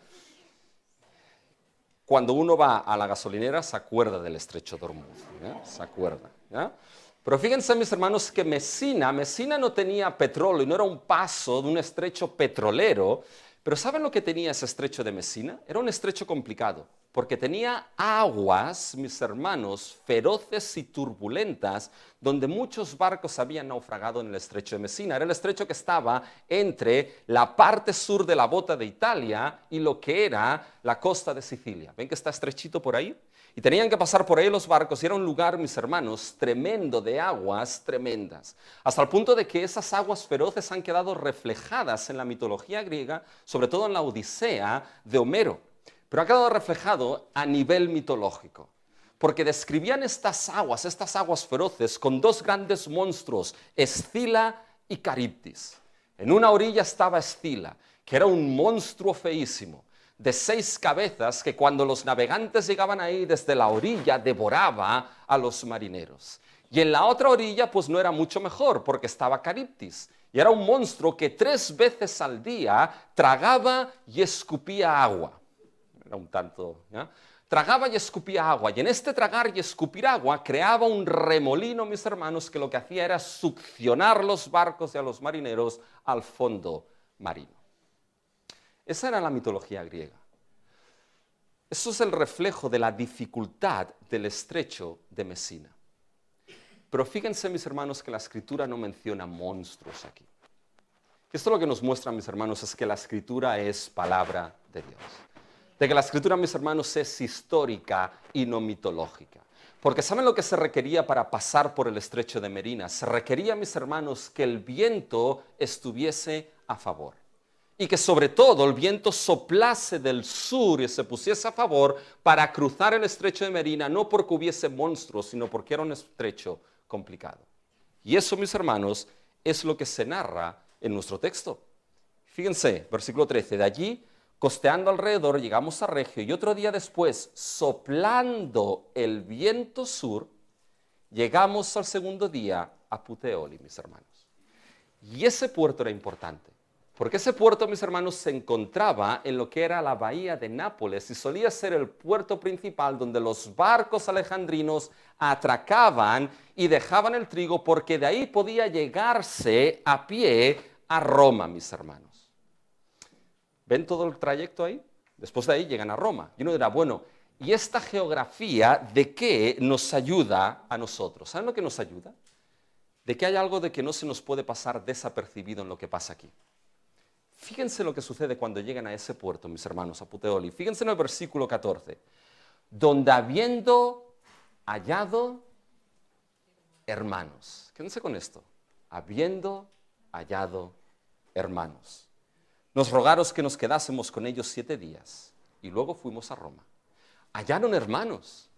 Cuando uno va a la gasolinera se acuerda del estrecho de Hormuz. ¿Ya? Se acuerda. ¿Ya? Pero fíjense, mis hermanos, que Mesina no tenía petróleo y no era un paso de un estrecho petrolero. Pero ¿saben lo que tenía ese estrecho de Mesina? Era un estrecho complicado, porque tenía aguas, mis hermanos, feroces y turbulentas, donde muchos barcos habían naufragado en el estrecho de Mesina. Era el estrecho que estaba entre la parte sur de la bota de Italia y lo que era la costa de Sicilia. ¿Ven que está estrechito por ahí? Y tenían que pasar por ahí los barcos y era un lugar, mis hermanos, tremendo, de aguas tremendas. Hasta el punto de que esas aguas feroces han quedado reflejadas en la mitología griega, sobre todo en la Odisea de Homero. Pero ha quedado reflejado a nivel mitológico. Porque describían estas aguas feroces con dos grandes monstruos, Escila y Caribdis. En una orilla estaba Escila, que era un monstruo feísimo, de 6 cabezas que cuando los navegantes llegaban ahí desde la orilla devoraba a los marineros. Y en la otra orilla pues no era mucho mejor porque estaba Caribdis. Y era un monstruo que 3 veces al día tragaba y escupía agua. Era un tanto, ¿ya? Tragaba y escupía agua. Y en este tragar y escupir agua creaba un remolino, mis hermanos, que lo que hacía era succionar los barcos y a los marineros al fondo marino. Esa era la mitología griega. Eso es el reflejo de la dificultad del estrecho de Mesina. Pero fíjense, mis hermanos, que la Escritura no menciona monstruos aquí. Esto lo que nos muestra, mis hermanos, es que la Escritura es palabra de Dios. De que la Escritura, mis hermanos, es histórica y no mitológica. Porque ¿saben lo que se requería para pasar por el estrecho de Mesina? Se requería, mis hermanos, que el viento estuviese a favor. Y que sobre todo el viento soplase del sur y se pusiese a favor para cruzar el estrecho de Mesina, no porque hubiese monstruos, sino porque era un estrecho complicado. Y eso, mis hermanos, es lo que se narra en nuestro texto. Fíjense, versículo 13, de allí, costeando alrededor, llegamos a Regio y otro día después, soplando el viento sur, llegamos al segundo día a Puteoli, mis hermanos. Y ese puerto era importante. Porque ese puerto, mis hermanos, se encontraba en lo que era la bahía de Nápoles y solía ser el puerto principal donde los barcos alejandrinos atracaban y dejaban el trigo porque de ahí podía llegarse a pie a Roma, mis hermanos. ¿Ven todo el trayecto ahí? Después de ahí llegan a Roma. Y uno dirá, bueno, ¿y esta geografía de qué nos ayuda a nosotros? ¿Saben lo que nos ayuda? De que hay algo de que no se nos puede pasar desapercibido en lo que pasa aquí. Fíjense lo que sucede cuando llegan a ese puerto, mis hermanos, a Puteoli. Fíjense en el versículo 14. Donde habiendo hallado hermanos. Quédense con esto. Habiendo hallado hermanos. Nos rogaron que nos quedásemos con ellos 7 días. Y luego fuimos a Roma. Hallaron hermanos.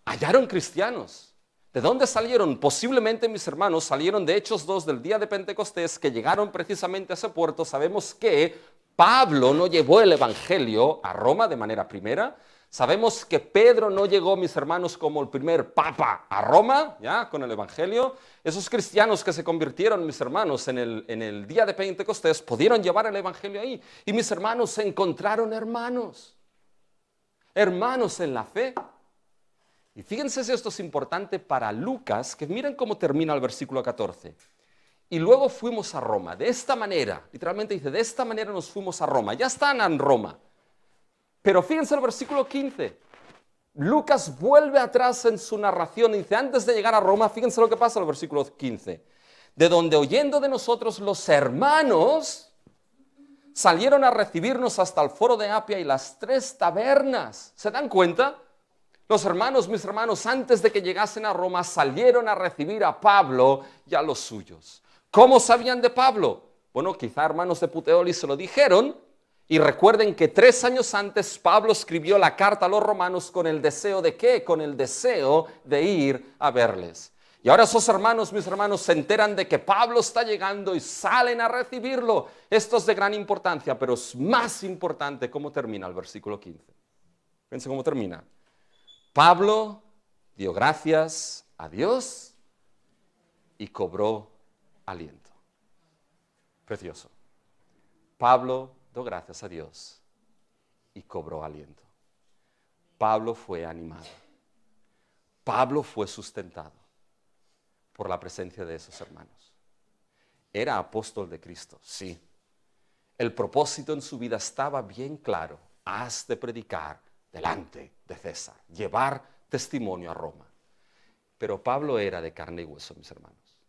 Hallaron cristianos. ¿De dónde salieron? Posiblemente, mis hermanos, salieron de Hechos 2 del día de Pentecostés, que llegaron precisamente a ese puerto. Sabemos que Pablo no llevó el evangelio a Roma de manera primera. Sabemos que Pedro no llegó, mis hermanos, como el primer papa a Roma, ya, con el evangelio. Esos cristianos que se convirtieron, mis hermanos, en el día de Pentecostés, pudieron llevar el evangelio ahí. Y mis hermanos se encontraron hermanos en la fe. Y fíjense si esto es importante para Lucas, que miren cómo termina el versículo 14. Y luego fuimos a Roma. De esta manera, literalmente dice, de esta manera nos fuimos a Roma. Ya están en Roma. Pero fíjense el versículo 15. Lucas vuelve atrás en su narración y dice, antes de llegar a Roma, fíjense lo que pasa en el versículo 15. De donde oyendo de nosotros los hermanos, salieron a recibirnos hasta el foro de Apia y las 3 tabernas. ¿Se dan cuenta? Los hermanos, mis hermanos, antes de que llegasen a Roma, salieron a recibir a Pablo y a los suyos. ¿Cómo sabían de Pablo? Bueno, quizá hermanos de Puteoli se lo dijeron. Y recuerden que 3 años antes Pablo escribió la carta a los romanos con el deseo de ¿qué? Con el deseo de ir a verles. Y ahora esos hermanos, mis hermanos, se enteran de que Pablo está llegando y salen a recibirlo. Esto es de gran importancia, pero es más importante cómo termina el versículo 15. Fíjense cómo termina. Pablo dio gracias a Dios y cobró aliento. Precioso. Pablo dio gracias a Dios y cobró aliento. Pablo fue animado. Pablo fue sustentado por la presencia de esos hermanos. Era apóstol de Cristo, sí. El propósito en su vida estaba bien claro. Has de predicar delante de César, llevar testimonio a Roma. Pero Pablo era de carne y hueso, mis hermanos.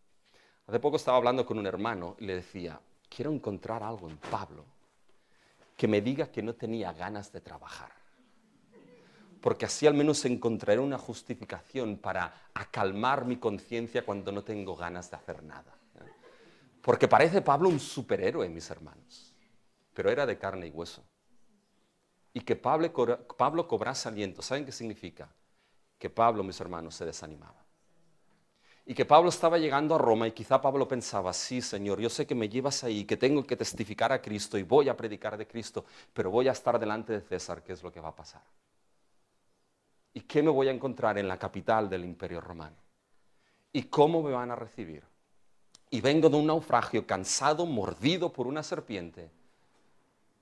Hace poco estaba hablando con un hermano y le decía, quiero encontrar algo en Pablo que me diga que no tenía ganas de trabajar. Porque así al menos encontraré una justificación para acalmar mi conciencia cuando no tengo ganas de hacer nada. Porque parece Pablo un superhéroe, mis hermanos, pero era de carne y hueso. Y que Pablo cobrase aliento, ¿saben qué significa? Que Pablo, mis hermanos, se desanimaba. Y que Pablo estaba llegando a Roma y quizá Pablo pensaba, sí, Señor, yo sé que me llevas ahí, que tengo que testificar a Cristo y voy a predicar de Cristo, pero voy a estar delante de César, ¿qué es lo que va a pasar? ¿Y qué me voy a encontrar en la capital del Imperio Romano? ¿Y cómo me van a recibir? Y vengo de un naufragio cansado, mordido por una serpiente.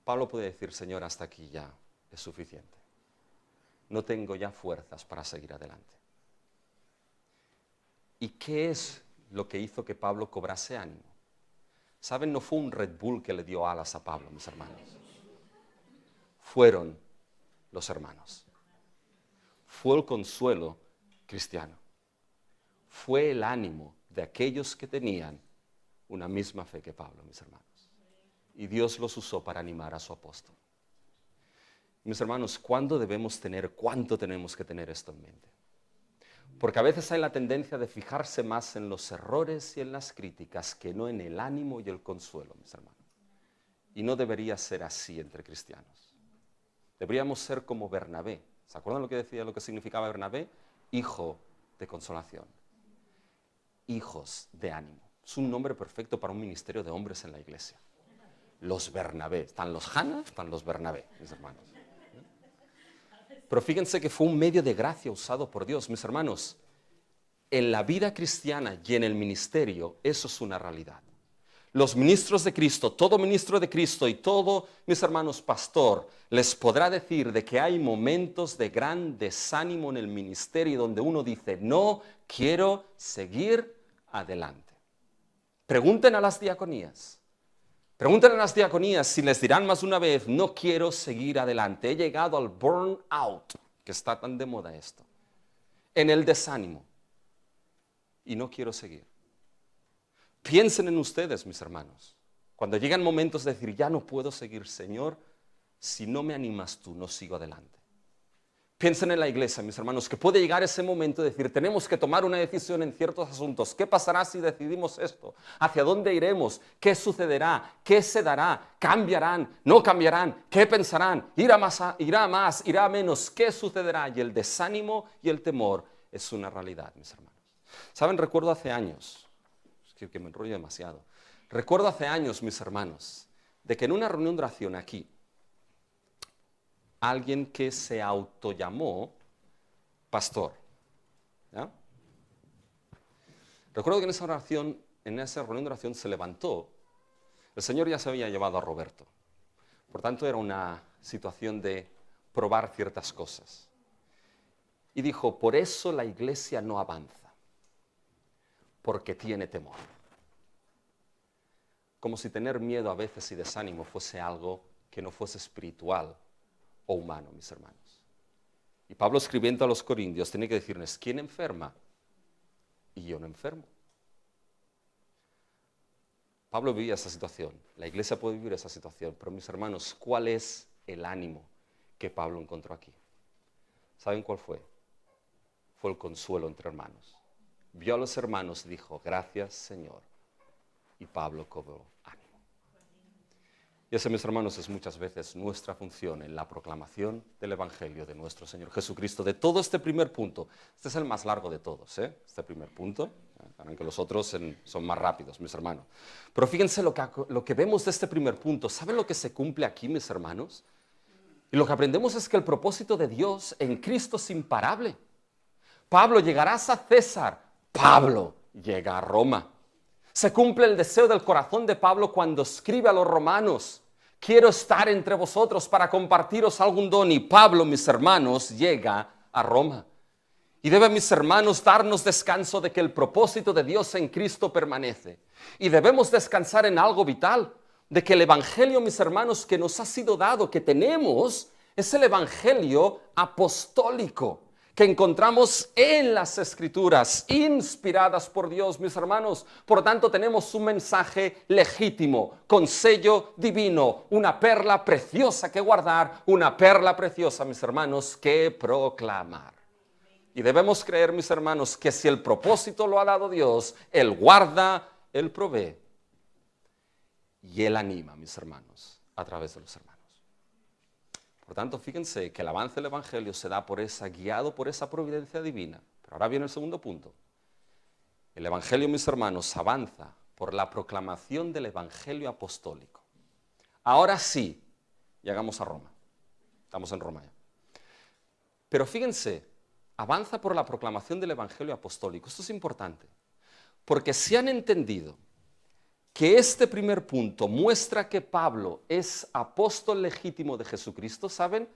Pablo puede decir, Señor, hasta aquí ya es suficiente. No tengo ya fuerzas para seguir adelante. ¿Y qué es lo que hizo que Pablo cobrase ánimo? ¿Saben? No fue un Red Bull que le dio alas a Pablo, mis hermanos. Fueron los hermanos. Fue el consuelo cristiano. Fue el ánimo de aquellos que tenían una misma fe que Pablo, mis hermanos. Y Dios los usó para animar a su apóstol. Mis hermanos, cuánto tenemos que tener esto en mente? Porque a veces hay la tendencia de fijarse más en los errores y en las críticas que no en el ánimo y el consuelo, mis hermanos. Y no debería ser así entre cristianos. Deberíamos ser como Bernabé. ¿Se acuerdan lo que significaba Bernabé? Hijo de consolación. Hijos de ánimo. Es un nombre perfecto para un ministerio de hombres en la iglesia. Los Bernabé. Están los Hanna, están los Bernabé, mis hermanos. Pero fíjense que fue un medio de gracia usado por Dios, mis hermanos. En la vida cristiana y en el ministerio, eso es una realidad. Los ministros de Cristo, todo ministro de Cristo y todo, mis hermanos, pastor, les podrá decir de que hay momentos de gran desánimo en el ministerio donde uno dice, no quiero seguir adelante. Pregunten a las diaconías. Pregunten a las diaconías si les dirán más una vez, no quiero seguir adelante. He llegado al burnout, que está tan de moda esto, en el desánimo, y no quiero seguir. Piensen en ustedes, mis hermanos. Cuando llegan momentos de decir, ya no puedo seguir, Señor, si no me animas tú, no sigo adelante. Piensen en la iglesia, mis hermanos, que puede llegar ese momento de decir, tenemos que tomar una decisión en ciertos asuntos. ¿Qué pasará si decidimos esto? ¿Hacia dónde iremos? ¿Qué sucederá? ¿Qué se dará? ¿Cambiarán? ¿No cambiarán? ¿Qué pensarán? ¿Irá más? ¿Irá menos? ¿Qué sucederá? Y el desánimo y el temor es una realidad, mis hermanos. ¿Saben? Recuerdo hace años, es que me enrollo demasiado. Recuerdo hace años, mis hermanos, de que en una reunión de oración aquí, alguien que se autollamó pastor. ¿Ya? Recuerdo que en esa reunión de oración se levantó. El Señor ya se había llevado a Roberto. Por tanto, era una situación de probar ciertas cosas. Y dijo, por eso la iglesia no avanza, porque tiene temor. Como si tener miedo a veces y desánimo fuese algo que no fuese espiritual o humano, mis hermanos. Y Pablo, escribiendo a los corintios, tiene que decirles, ¿quién enferma? Y yo no enfermo. Pablo vivía esa situación, la iglesia puede vivir esa situación, pero mis hermanos, ¿cuál es el ánimo que Pablo encontró aquí? ¿Saben cuál fue? Fue el consuelo entre hermanos. Vio a los hermanos y dijo, gracias, Señor. Y Pablo cobró ánimo. Y ese, mis hermanos, es muchas veces nuestra función en la proclamación del Evangelio de nuestro Señor Jesucristo. De todo este primer punto, este es el más largo de todos, este primer punto, verán que los otros son más rápidos, mis hermanos. Pero fíjense lo que vemos de este primer punto. ¿Saben lo que se cumple aquí, mis hermanos? Y lo que aprendemos es que el propósito de Dios en Cristo es imparable. Pablo, llegarás a César. Pablo llega a Roma. Se cumple el deseo del corazón de Pablo cuando escribe a los romanos: quiero estar entre vosotros para compartiros algún don. Y Pablo, mis hermanos, llega a Roma. Y debe, mis hermanos, darnos descanso de que el propósito de Dios en Cristo permanece. Y debemos descansar en algo vital, de que el Evangelio, mis hermanos, que nos ha sido dado, que tenemos, es el Evangelio apostólico, que encontramos en las Escrituras, inspiradas por Dios, mis hermanos. Por tanto, tenemos un mensaje legítimo, con sello divino, una perla preciosa que guardar, una perla preciosa, mis hermanos, que proclamar. Y debemos creer, mis hermanos, que si el propósito lo ha dado Dios, Él guarda, Él provee. Y Él anima, mis hermanos, a través de los hermanos. Por tanto, fíjense que el avance del Evangelio se da guiado por esa providencia divina. Pero ahora viene el segundo punto. El Evangelio, mis hermanos, avanza por la proclamación del Evangelio apostólico. Ahora sí, llegamos a Roma. Estamos en Roma ya. Pero fíjense, avanza por la proclamación del Evangelio apostólico. Esto es importante, porque si han entendido que este primer punto muestra que Pablo es apóstol legítimo de Jesucristo, ¿saben?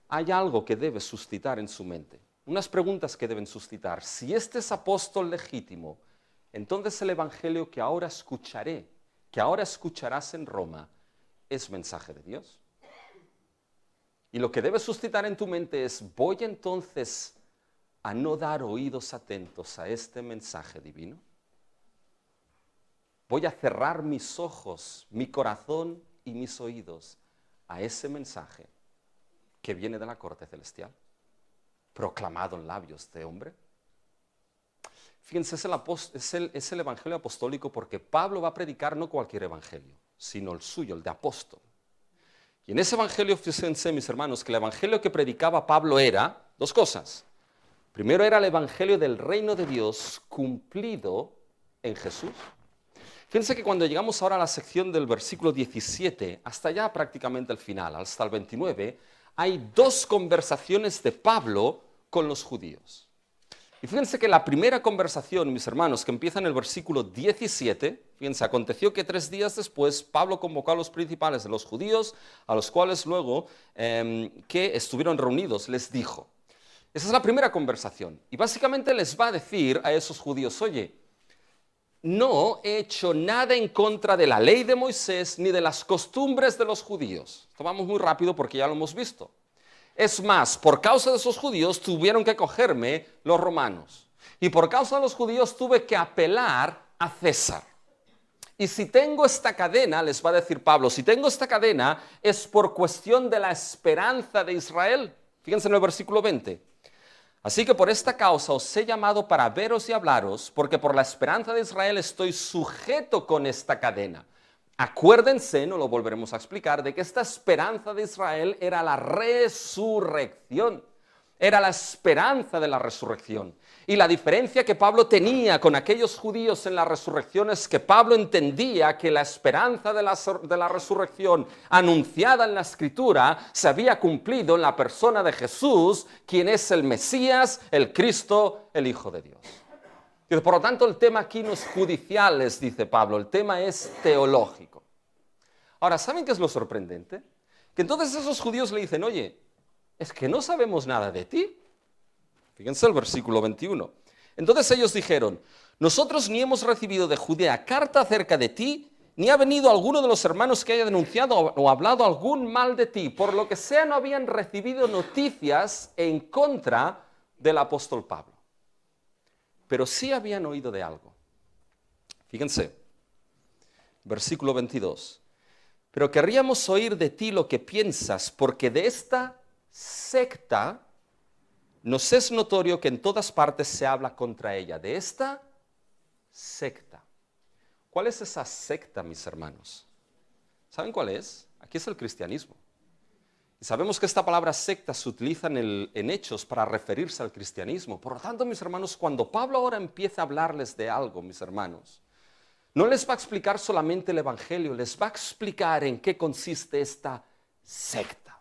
Hay algo que debe suscitar en su mente, unas preguntas que deben suscitar. Si este es apóstol legítimo, entonces el Evangelio que ahora escucharé, que ahora escucharás en Roma, es mensaje de Dios. Y lo que debe suscitar en tu mente es: ¿voy entonces a no dar oídos atentos a este mensaje divino? ¿Voy a cerrar mis ojos, mi corazón y mis oídos a ese mensaje que viene de la corte celestial, proclamado en labios de hombre? Fíjense, es el Evangelio apostólico, porque Pablo va a predicar no cualquier evangelio, sino el suyo, el de apóstol. Y en ese evangelio, fíjense, mis hermanos, que el evangelio que predicaba Pablo era dos cosas. Primero, era el evangelio del reino de Dios cumplido en Jesús. Fíjense que cuando llegamos ahora a la sección del versículo 17, hasta ya prácticamente el final, hasta el 29, hay dos conversaciones de Pablo con los judíos. Y fíjense que la primera conversación, mis hermanos, que empieza en el versículo 17, fíjense: aconteció que 3 días después Pablo convocó a los principales de los judíos, a los cuales luego que estuvieron reunidos, les dijo. Esa es la primera conversación. Y básicamente les va a decir a esos judíos: oye, no he hecho nada en contra de la ley de Moisés ni de las costumbres de los judíos. Esto vamos muy rápido porque ya lo hemos visto. Es más, por causa de esos judíos tuvieron que cogerme los romanos. Y por causa de los judíos tuve que apelar a César. Y si tengo esta cadena, les va a decir Pablo, si tengo esta cadena es por cuestión de la esperanza de Israel. Fíjense en el versículo 20. Así que por esta causa os he llamado para veros y hablaros, porque por la esperanza de Israel estoy sujeto con esta cadena. Acuérdense, no lo volveremos a explicar, de que esta esperanza de Israel era la resurrección. Era la esperanza de la resurrección. Y la diferencia que Pablo tenía con aquellos judíos en la resurrección es que Pablo entendía que la esperanza de la resurrección anunciada en la Escritura se había cumplido en la persona de Jesús, quien es el Mesías, el Cristo, el Hijo de Dios. Y por lo tanto, el tema aquí no es judicial, les dice Pablo, el tema es teológico. Ahora, ¿saben qué es lo sorprendente? Que entonces esos judíos le dicen: oye, es que no sabemos nada de ti. Fíjense el versículo 21. Entonces ellos dijeron: nosotros ni hemos recibido de Judea carta acerca de ti, ni ha venido alguno de los hermanos que haya denunciado o hablado algún mal de ti. Por lo que sea, no habían recibido noticias en contra del apóstol Pablo. Pero sí habían oído de algo. Fíjense, versículo 22. Pero querríamos oír de ti lo que piensas, porque de esta secta nos es notorio que en todas partes se habla contra ella. De esta secta. ¿Cuál es esa secta, mis hermanos? ¿Saben cuál es? Aquí es el cristianismo. Y sabemos que esta palabra secta se utiliza en Hechos para referirse al cristianismo. Por lo tanto, mis hermanos, cuando Pablo ahora empieza a hablarles de algo, mis hermanos, no les va a explicar solamente el Evangelio, les va a explicar en qué consiste esta secta,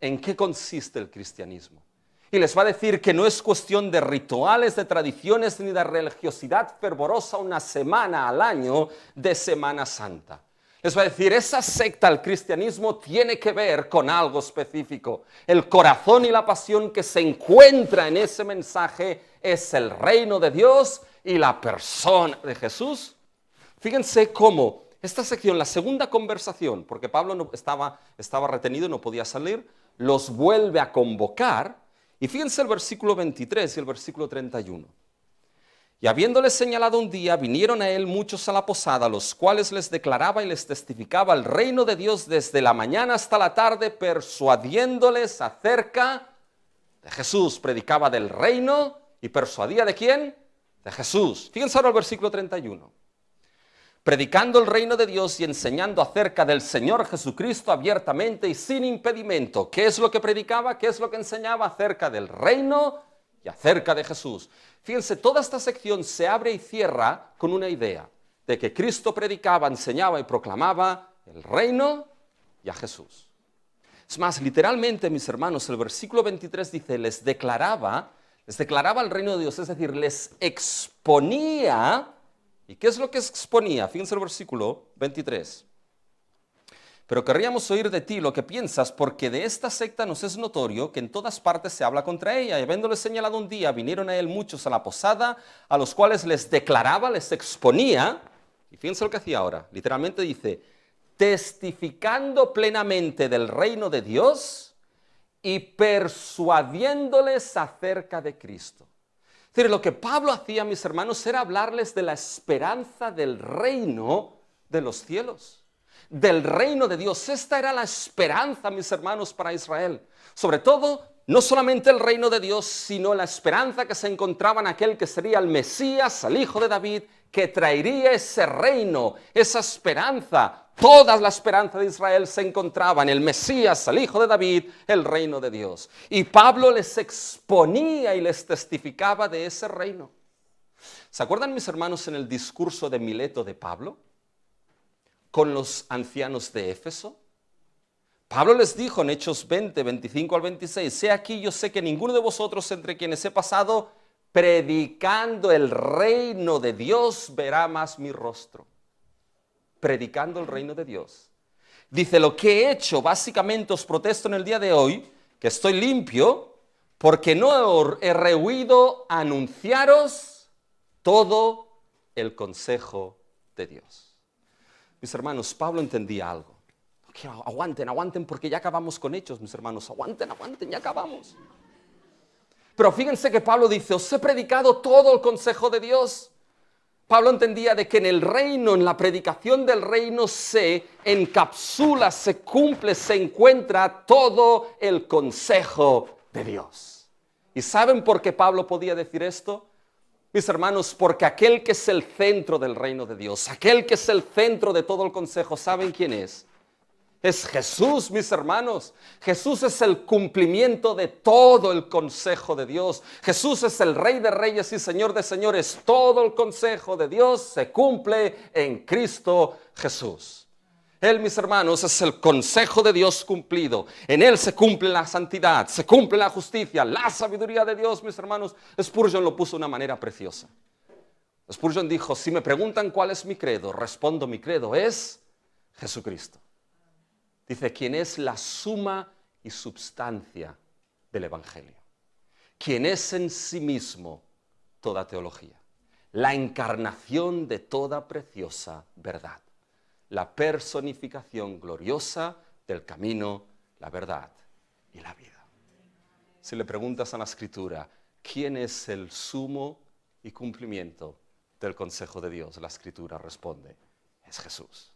en qué consiste el cristianismo. Y les va a decir que no es cuestión de rituales, de tradiciones, ni de religiosidad fervorosa una semana al año de Semana Santa. Les va a decir, esa secta al cristianismo tiene que ver con algo específico. El corazón y la pasión que se encuentra en ese mensaje es el reino de Dios y la persona de Jesús. Fíjense cómo esta sección, la segunda conversación, porque Pablo no estaba retenido y no podía salir, los vuelve a convocar. Y fíjense el versículo 23 y el versículo 31. Y habiéndoles señalado un día, vinieron a él muchos a la posada, los cuales les declaraba y les testificaba el reino de Dios desde la mañana hasta la tarde, persuadiéndoles acerca de Jesús. Predicaba del reino y persuadía ¿de quién? De Jesús. Fíjense ahora el versículo 31. Predicando el reino de Dios y enseñando acerca del Señor Jesucristo abiertamente y sin impedimento. ¿Qué es lo que predicaba? ¿Qué es lo que enseñaba? Acerca del reino y acerca de Jesús. Fíjense, toda esta sección se abre y cierra con una idea de que Cristo predicaba, enseñaba y proclamaba el reino y a Jesús. Es más, literalmente, mis hermanos, el versículo 23 dice, les declaraba el reino de Dios, es decir, les exponía. ¿Y qué es lo que exponía? Fíjense el versículo 23. Pero querríamos oír de ti lo que piensas, porque de esta secta nos es notorio que en todas partes se habla contra ella. Y habiéndole señalado un día, vinieron a él muchos a la posada, a los cuales les declaraba, les exponía. Y fíjense lo que hacía ahora. Literalmente dice, testificando plenamente del reino de Dios y persuadiéndoles acerca de Cristo. Es decir, lo que Pablo hacía, mis hermanos, era hablarles de la esperanza del reino de los cielos, del reino de Dios. Esta era la esperanza, mis hermanos, para Israel. Sobre todo, no solamente el reino de Dios, sino la esperanza que se encontraba en aquel que sería el Mesías, el Hijo de David, que traería ese reino, esa esperanza. Toda la esperanza de Israel se encontraba en el Mesías, el Hijo de David, el reino de Dios. Y Pablo les exponía y les testificaba de ese reino. ¿Se acuerdan, mis hermanos, en el discurso de Mileto de Pablo con los ancianos de Éfeso? Pablo les dijo en Hechos 20, 25 al 26, he aquí, yo sé que ninguno de vosotros entre quienes he pasado predicando el reino de Dios verá más mi rostro. Predicando el reino de Dios. Dice, lo que he hecho, básicamente os protesto en el día de hoy, que estoy limpio, porque no he rehuido anunciaros todo el consejo de Dios. Mis hermanos, Pablo entendía algo. Okay, aguanten, porque ya acabamos con Hechos, mis hermanos. Aguanten, ya acabamos. Pero fíjense que Pablo dice, os he predicado todo el consejo de Dios. Pablo entendía de que en el reino, en la predicación del reino se encapsula, se cumple, se encuentra todo el consejo de Dios. ¿Y saben por qué Pablo podía decir esto? Mis hermanos, porque aquel que es el centro del reino de Dios, aquel que es el centro de todo el consejo, ¿saben quién es? Es Jesús, mis hermanos. Jesús es el cumplimiento de todo el consejo de Dios. Jesús es el Rey de Reyes y Señor de Señores. Todo el consejo de Dios se cumple en Cristo Jesús. Él, mis hermanos, es el consejo de Dios cumplido. En Él se cumple la santidad, se cumple la justicia, la sabiduría de Dios, mis hermanos. Spurgeon lo puso de una manera preciosa. Spurgeon dijo, si me preguntan cuál es mi credo, respondo, mi credo es Jesucristo. Dice, quien es la suma y substancia del Evangelio. Quien es en sí mismo toda teología. La encarnación de toda preciosa verdad. La personificación gloriosa del camino, la verdad y la vida. Si le preguntas a la Escritura, ¿quién es el sumo y cumplimiento del consejo de Dios? La Escritura responde, es Jesús.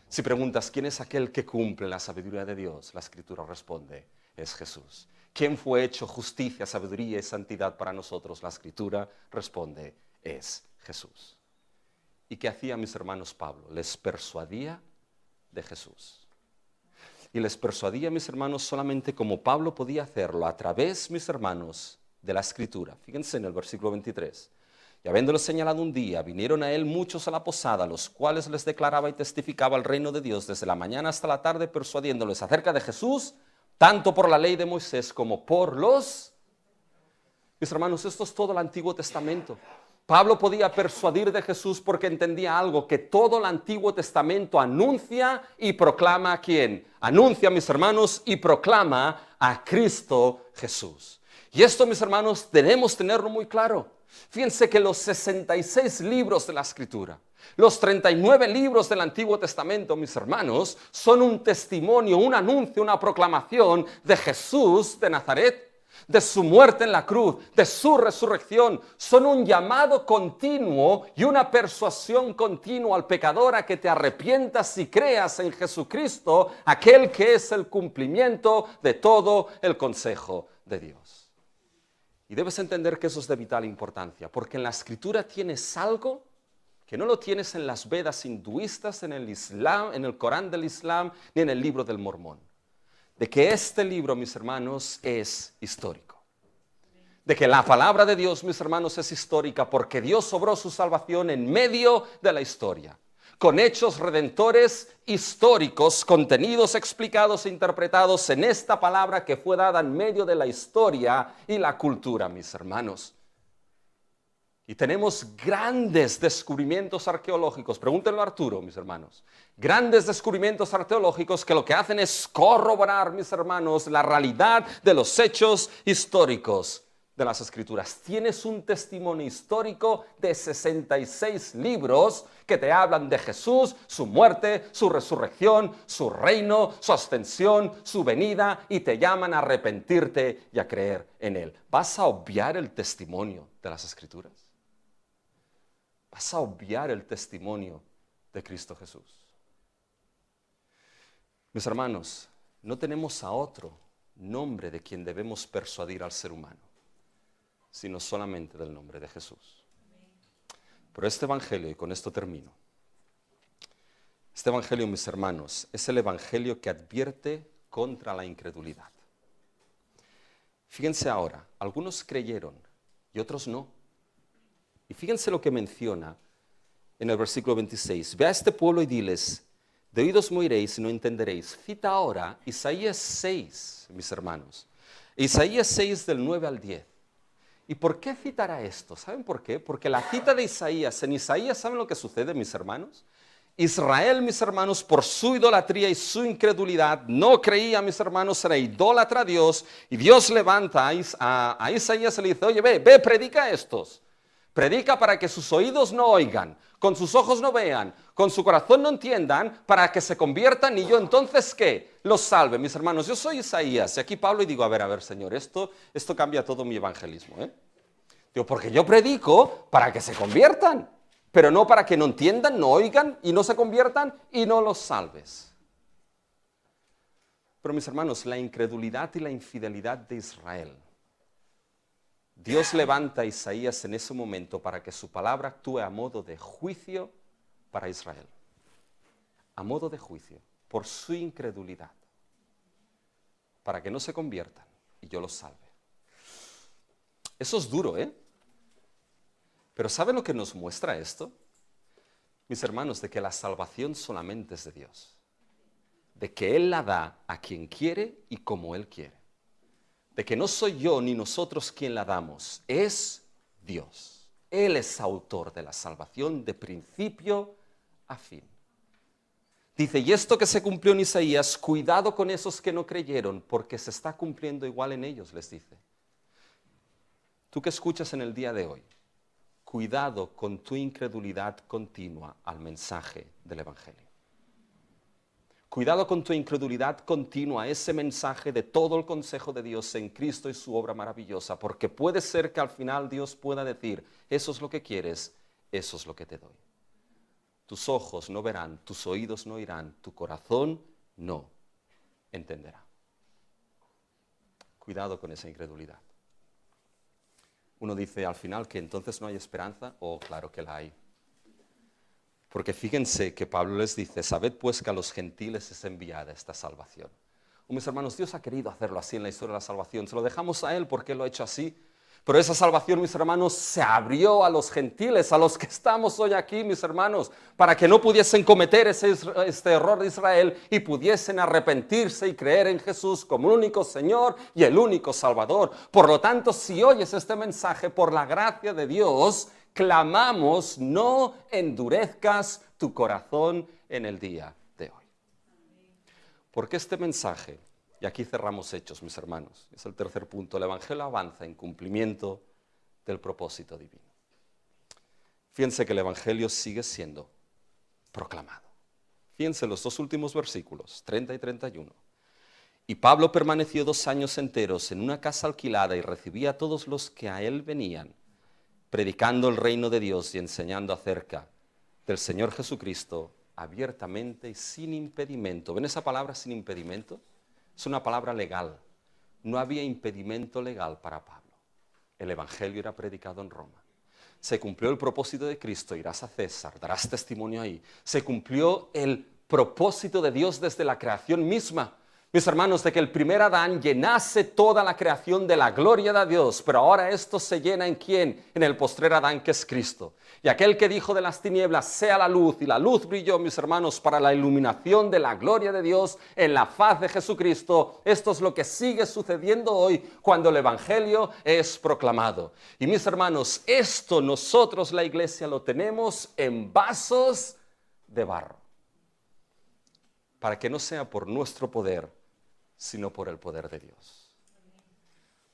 Si preguntas, ¿quién es aquel que cumple la sabiduría de Dios? La Escritura responde, es Jesús. ¿Quién fue hecho justicia, sabiduría y santidad para nosotros? La Escritura responde, es Jesús. ¿Y qué hacía, mis hermanos, Pablo? Les persuadía de Jesús. Y les persuadía, mis hermanos, solamente como Pablo podía hacerlo, a través, mis hermanos, de la Escritura. Fíjense en el versículo 23. Y habiéndole señalado un día, vinieron a él muchos a la posada, los cuales les declaraba y testificaba el reino de Dios desde la mañana hasta la tarde, persuadiéndoles acerca de Jesús, tanto por la ley de Moisés como por los... Mis hermanos, esto es todo el Antiguo Testamento. Pablo podía persuadir de Jesús porque entendía algo, que todo el Antiguo Testamento anuncia y proclama a ¿quién? Anuncia, mis hermanos, y proclama a Cristo Jesús. Y esto, mis hermanos, debemos tenerlo muy claro. Fíjense que los 66 libros de la Escritura, los 39 libros del Antiguo Testamento, mis hermanos, son un testimonio, un anuncio, una proclamación de Jesús de Nazaret, de su muerte en la cruz, de su resurrección. Son un llamado continuo y una persuasión continua al pecador a que te arrepientas y creas en Jesucristo, aquel que es el cumplimiento de todo el consejo de Dios. Y debes entender que eso es de vital importancia, porque en la Escritura tienes algo que no lo tienes en las Vedas hinduistas, en el Islam, en el Corán del Islam, ni en el libro del Mormón. De que este libro, mis hermanos, es histórico. De que la palabra de Dios, mis hermanos, es histórica porque Dios obró su salvación en medio de la historia, con hechos redentores históricos, contenidos, explicados e interpretados en esta palabra que fue dada en medio de la historia y la cultura, mis hermanos. Y tenemos grandes descubrimientos arqueológicos, pregúntenlo a Arturo, mis hermanos, grandes descubrimientos arqueológicos que lo que hacen es corroborar, mis hermanos, la realidad de los hechos históricos de las Escrituras. Tienes un testimonio histórico de 66 libros que te hablan de Jesús, su muerte, su resurrección, su reino, su ascensión, su venida, y te llaman a arrepentirte y a creer en Él. ¿Vas a obviar el testimonio de las Escrituras? ¿Vas a obviar el testimonio de Cristo Jesús? Mis hermanos, no tenemos a otro nombre de quien debemos persuadir al ser humano, sino solamente del nombre de Jesús. Pero este evangelio, y con esto termino, este evangelio, mis hermanos, es el evangelio que advierte contra la incredulidad. Fíjense ahora, algunos creyeron y otros no. Y fíjense lo que menciona en el versículo 26. Ve a este pueblo y diles, de oídos me oiréis y no entenderéis. Cita ahora Isaías 6, mis hermanos. Isaías 6 del 9 al 10. ¿Y por qué citará esto? ¿Saben por qué? Porque la cita de Isaías, en Isaías, ¿saben lo que sucede, mis hermanos? Israel, mis hermanos, por su idolatría y su incredulidad, no creía, mis hermanos, era idólatra a Dios, y Dios levanta a Isaías y le dice, oye, ve, predica a estos. Predica para que sus oídos no oigan, con sus ojos no vean, con su corazón no entiendan, para que se conviertan y yo entonces, ¿qué? Los salve, mis hermanos. Yo soy Isaías y aquí Pablo y digo, a ver, Señor, esto cambia todo mi evangelismo, ¿eh? Digo, porque yo predico para que se conviertan, pero no para que no entiendan, no oigan y no se conviertan y no los salves. Pero mis hermanos, la incredulidad y la infidelidad de Israel, Dios levanta a Isaías en ese momento para que su palabra actúe a modo de juicio para Israel. A modo de juicio, por su incredulidad. Para que no se conviertan y yo los salve. Eso es duro, ¿eh? Pero ¿saben lo que nos muestra esto? Mis hermanos, de que la salvación solamente es de Dios. De que Él la da a quien quiere y como Él quiere. De que no soy yo ni nosotros quien la damos, es Dios. Él es autor de la salvación de principio a fin. Dice, y esto que se cumplió en Isaías, cuidado con esos que no creyeron, porque se está cumpliendo igual en ellos, les dice. Tú que escuchas en el día de hoy, cuidado con tu incredulidad continua al mensaje del Evangelio. Cuidado con tu incredulidad continua a ese mensaje de todo el consejo de Dios en Cristo y su obra maravillosa, porque puede ser que al final Dios pueda decir, eso es lo que quieres, eso es lo que te doy. Tus ojos no verán, tus oídos no oirán, tu corazón no entenderá. Cuidado con esa incredulidad. Uno dice al final que entonces no hay esperanza, claro que la hay. Porque fíjense que Pablo les dice, sabed pues que a los gentiles es enviada esta salvación. Mis hermanos, Dios ha querido hacerlo así en la historia de la salvación. Se lo dejamos a Él porque Él lo ha hecho así. Pero esa salvación, mis hermanos, se abrió a los gentiles, a los que estamos hoy aquí, mis hermanos, para que no pudiesen cometer este error de Israel y pudiesen arrepentirse y creer en Jesús como el único Señor y el único Salvador. Por lo tanto, si oyes este mensaje, por la gracia de Dios, clamamos, no endurezcas tu corazón en el día de hoy. Porque este mensaje, y aquí cerramos Hechos, mis hermanos, es el tercer punto, el Evangelio avanza en cumplimiento del propósito divino. Fíjense que el Evangelio sigue siendo proclamado. Fíjense los dos últimos versículos, 30 y 31. Y Pablo permaneció 2 años enteros en una casa alquilada y recibía a todos los que a él venían, predicando el reino de Dios y enseñando acerca del Señor Jesucristo abiertamente y sin impedimento. ¿Ven esa palabra sin impedimento? Es una palabra legal. No había impedimento legal para Pablo. El Evangelio era predicado en Roma. Se cumplió el propósito de Cristo, irás a César, darás testimonio ahí. Se cumplió el propósito de Dios desde la creación misma. Mis hermanos, de que el primer Adán llenase toda la creación de la gloria de Dios, pero ahora esto se llena ¿en quién? En el postrer Adán, que es Cristo. Y aquel que dijo de las tinieblas, sea la luz, y la luz brilló, mis hermanos, para la iluminación de la gloria de Dios en la faz de Jesucristo. Esto es lo que sigue sucediendo hoy cuando el Evangelio es proclamado. Y mis hermanos, esto nosotros, la iglesia, lo tenemos en vasos de barro, para que no sea por nuestro poder, sino por el poder de Dios.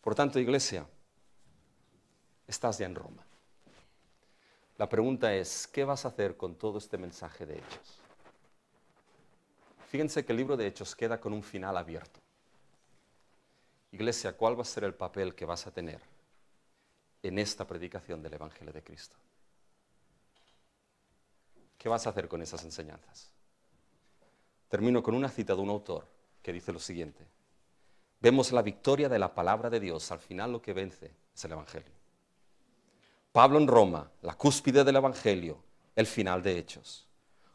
Por tanto, iglesia, estás ya en Roma. La pregunta es, ¿qué vas a hacer con todo este mensaje de Hechos? Fíjense que el libro de Hechos queda con un final abierto. Iglesia, ¿cuál va a ser el papel que vas a tener en esta predicación del Evangelio de Cristo? ¿Qué vas a hacer con esas enseñanzas? Termino con una cita de un autor que dice lo siguiente: vemos la victoria de la palabra de Dios, al final lo que vence es el Evangelio. Pablo en Roma, la cúspide del Evangelio, el final de Hechos.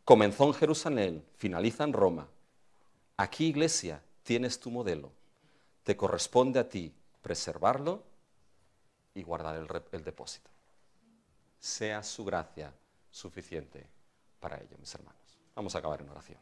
Comenzó en Jerusalén, finaliza en Roma. Aquí, iglesia, tienes tu modelo. Te corresponde a ti preservarlo y guardar el depósito. Sea su gracia suficiente para ello, mis hermanos. Vamos a acabar en oración.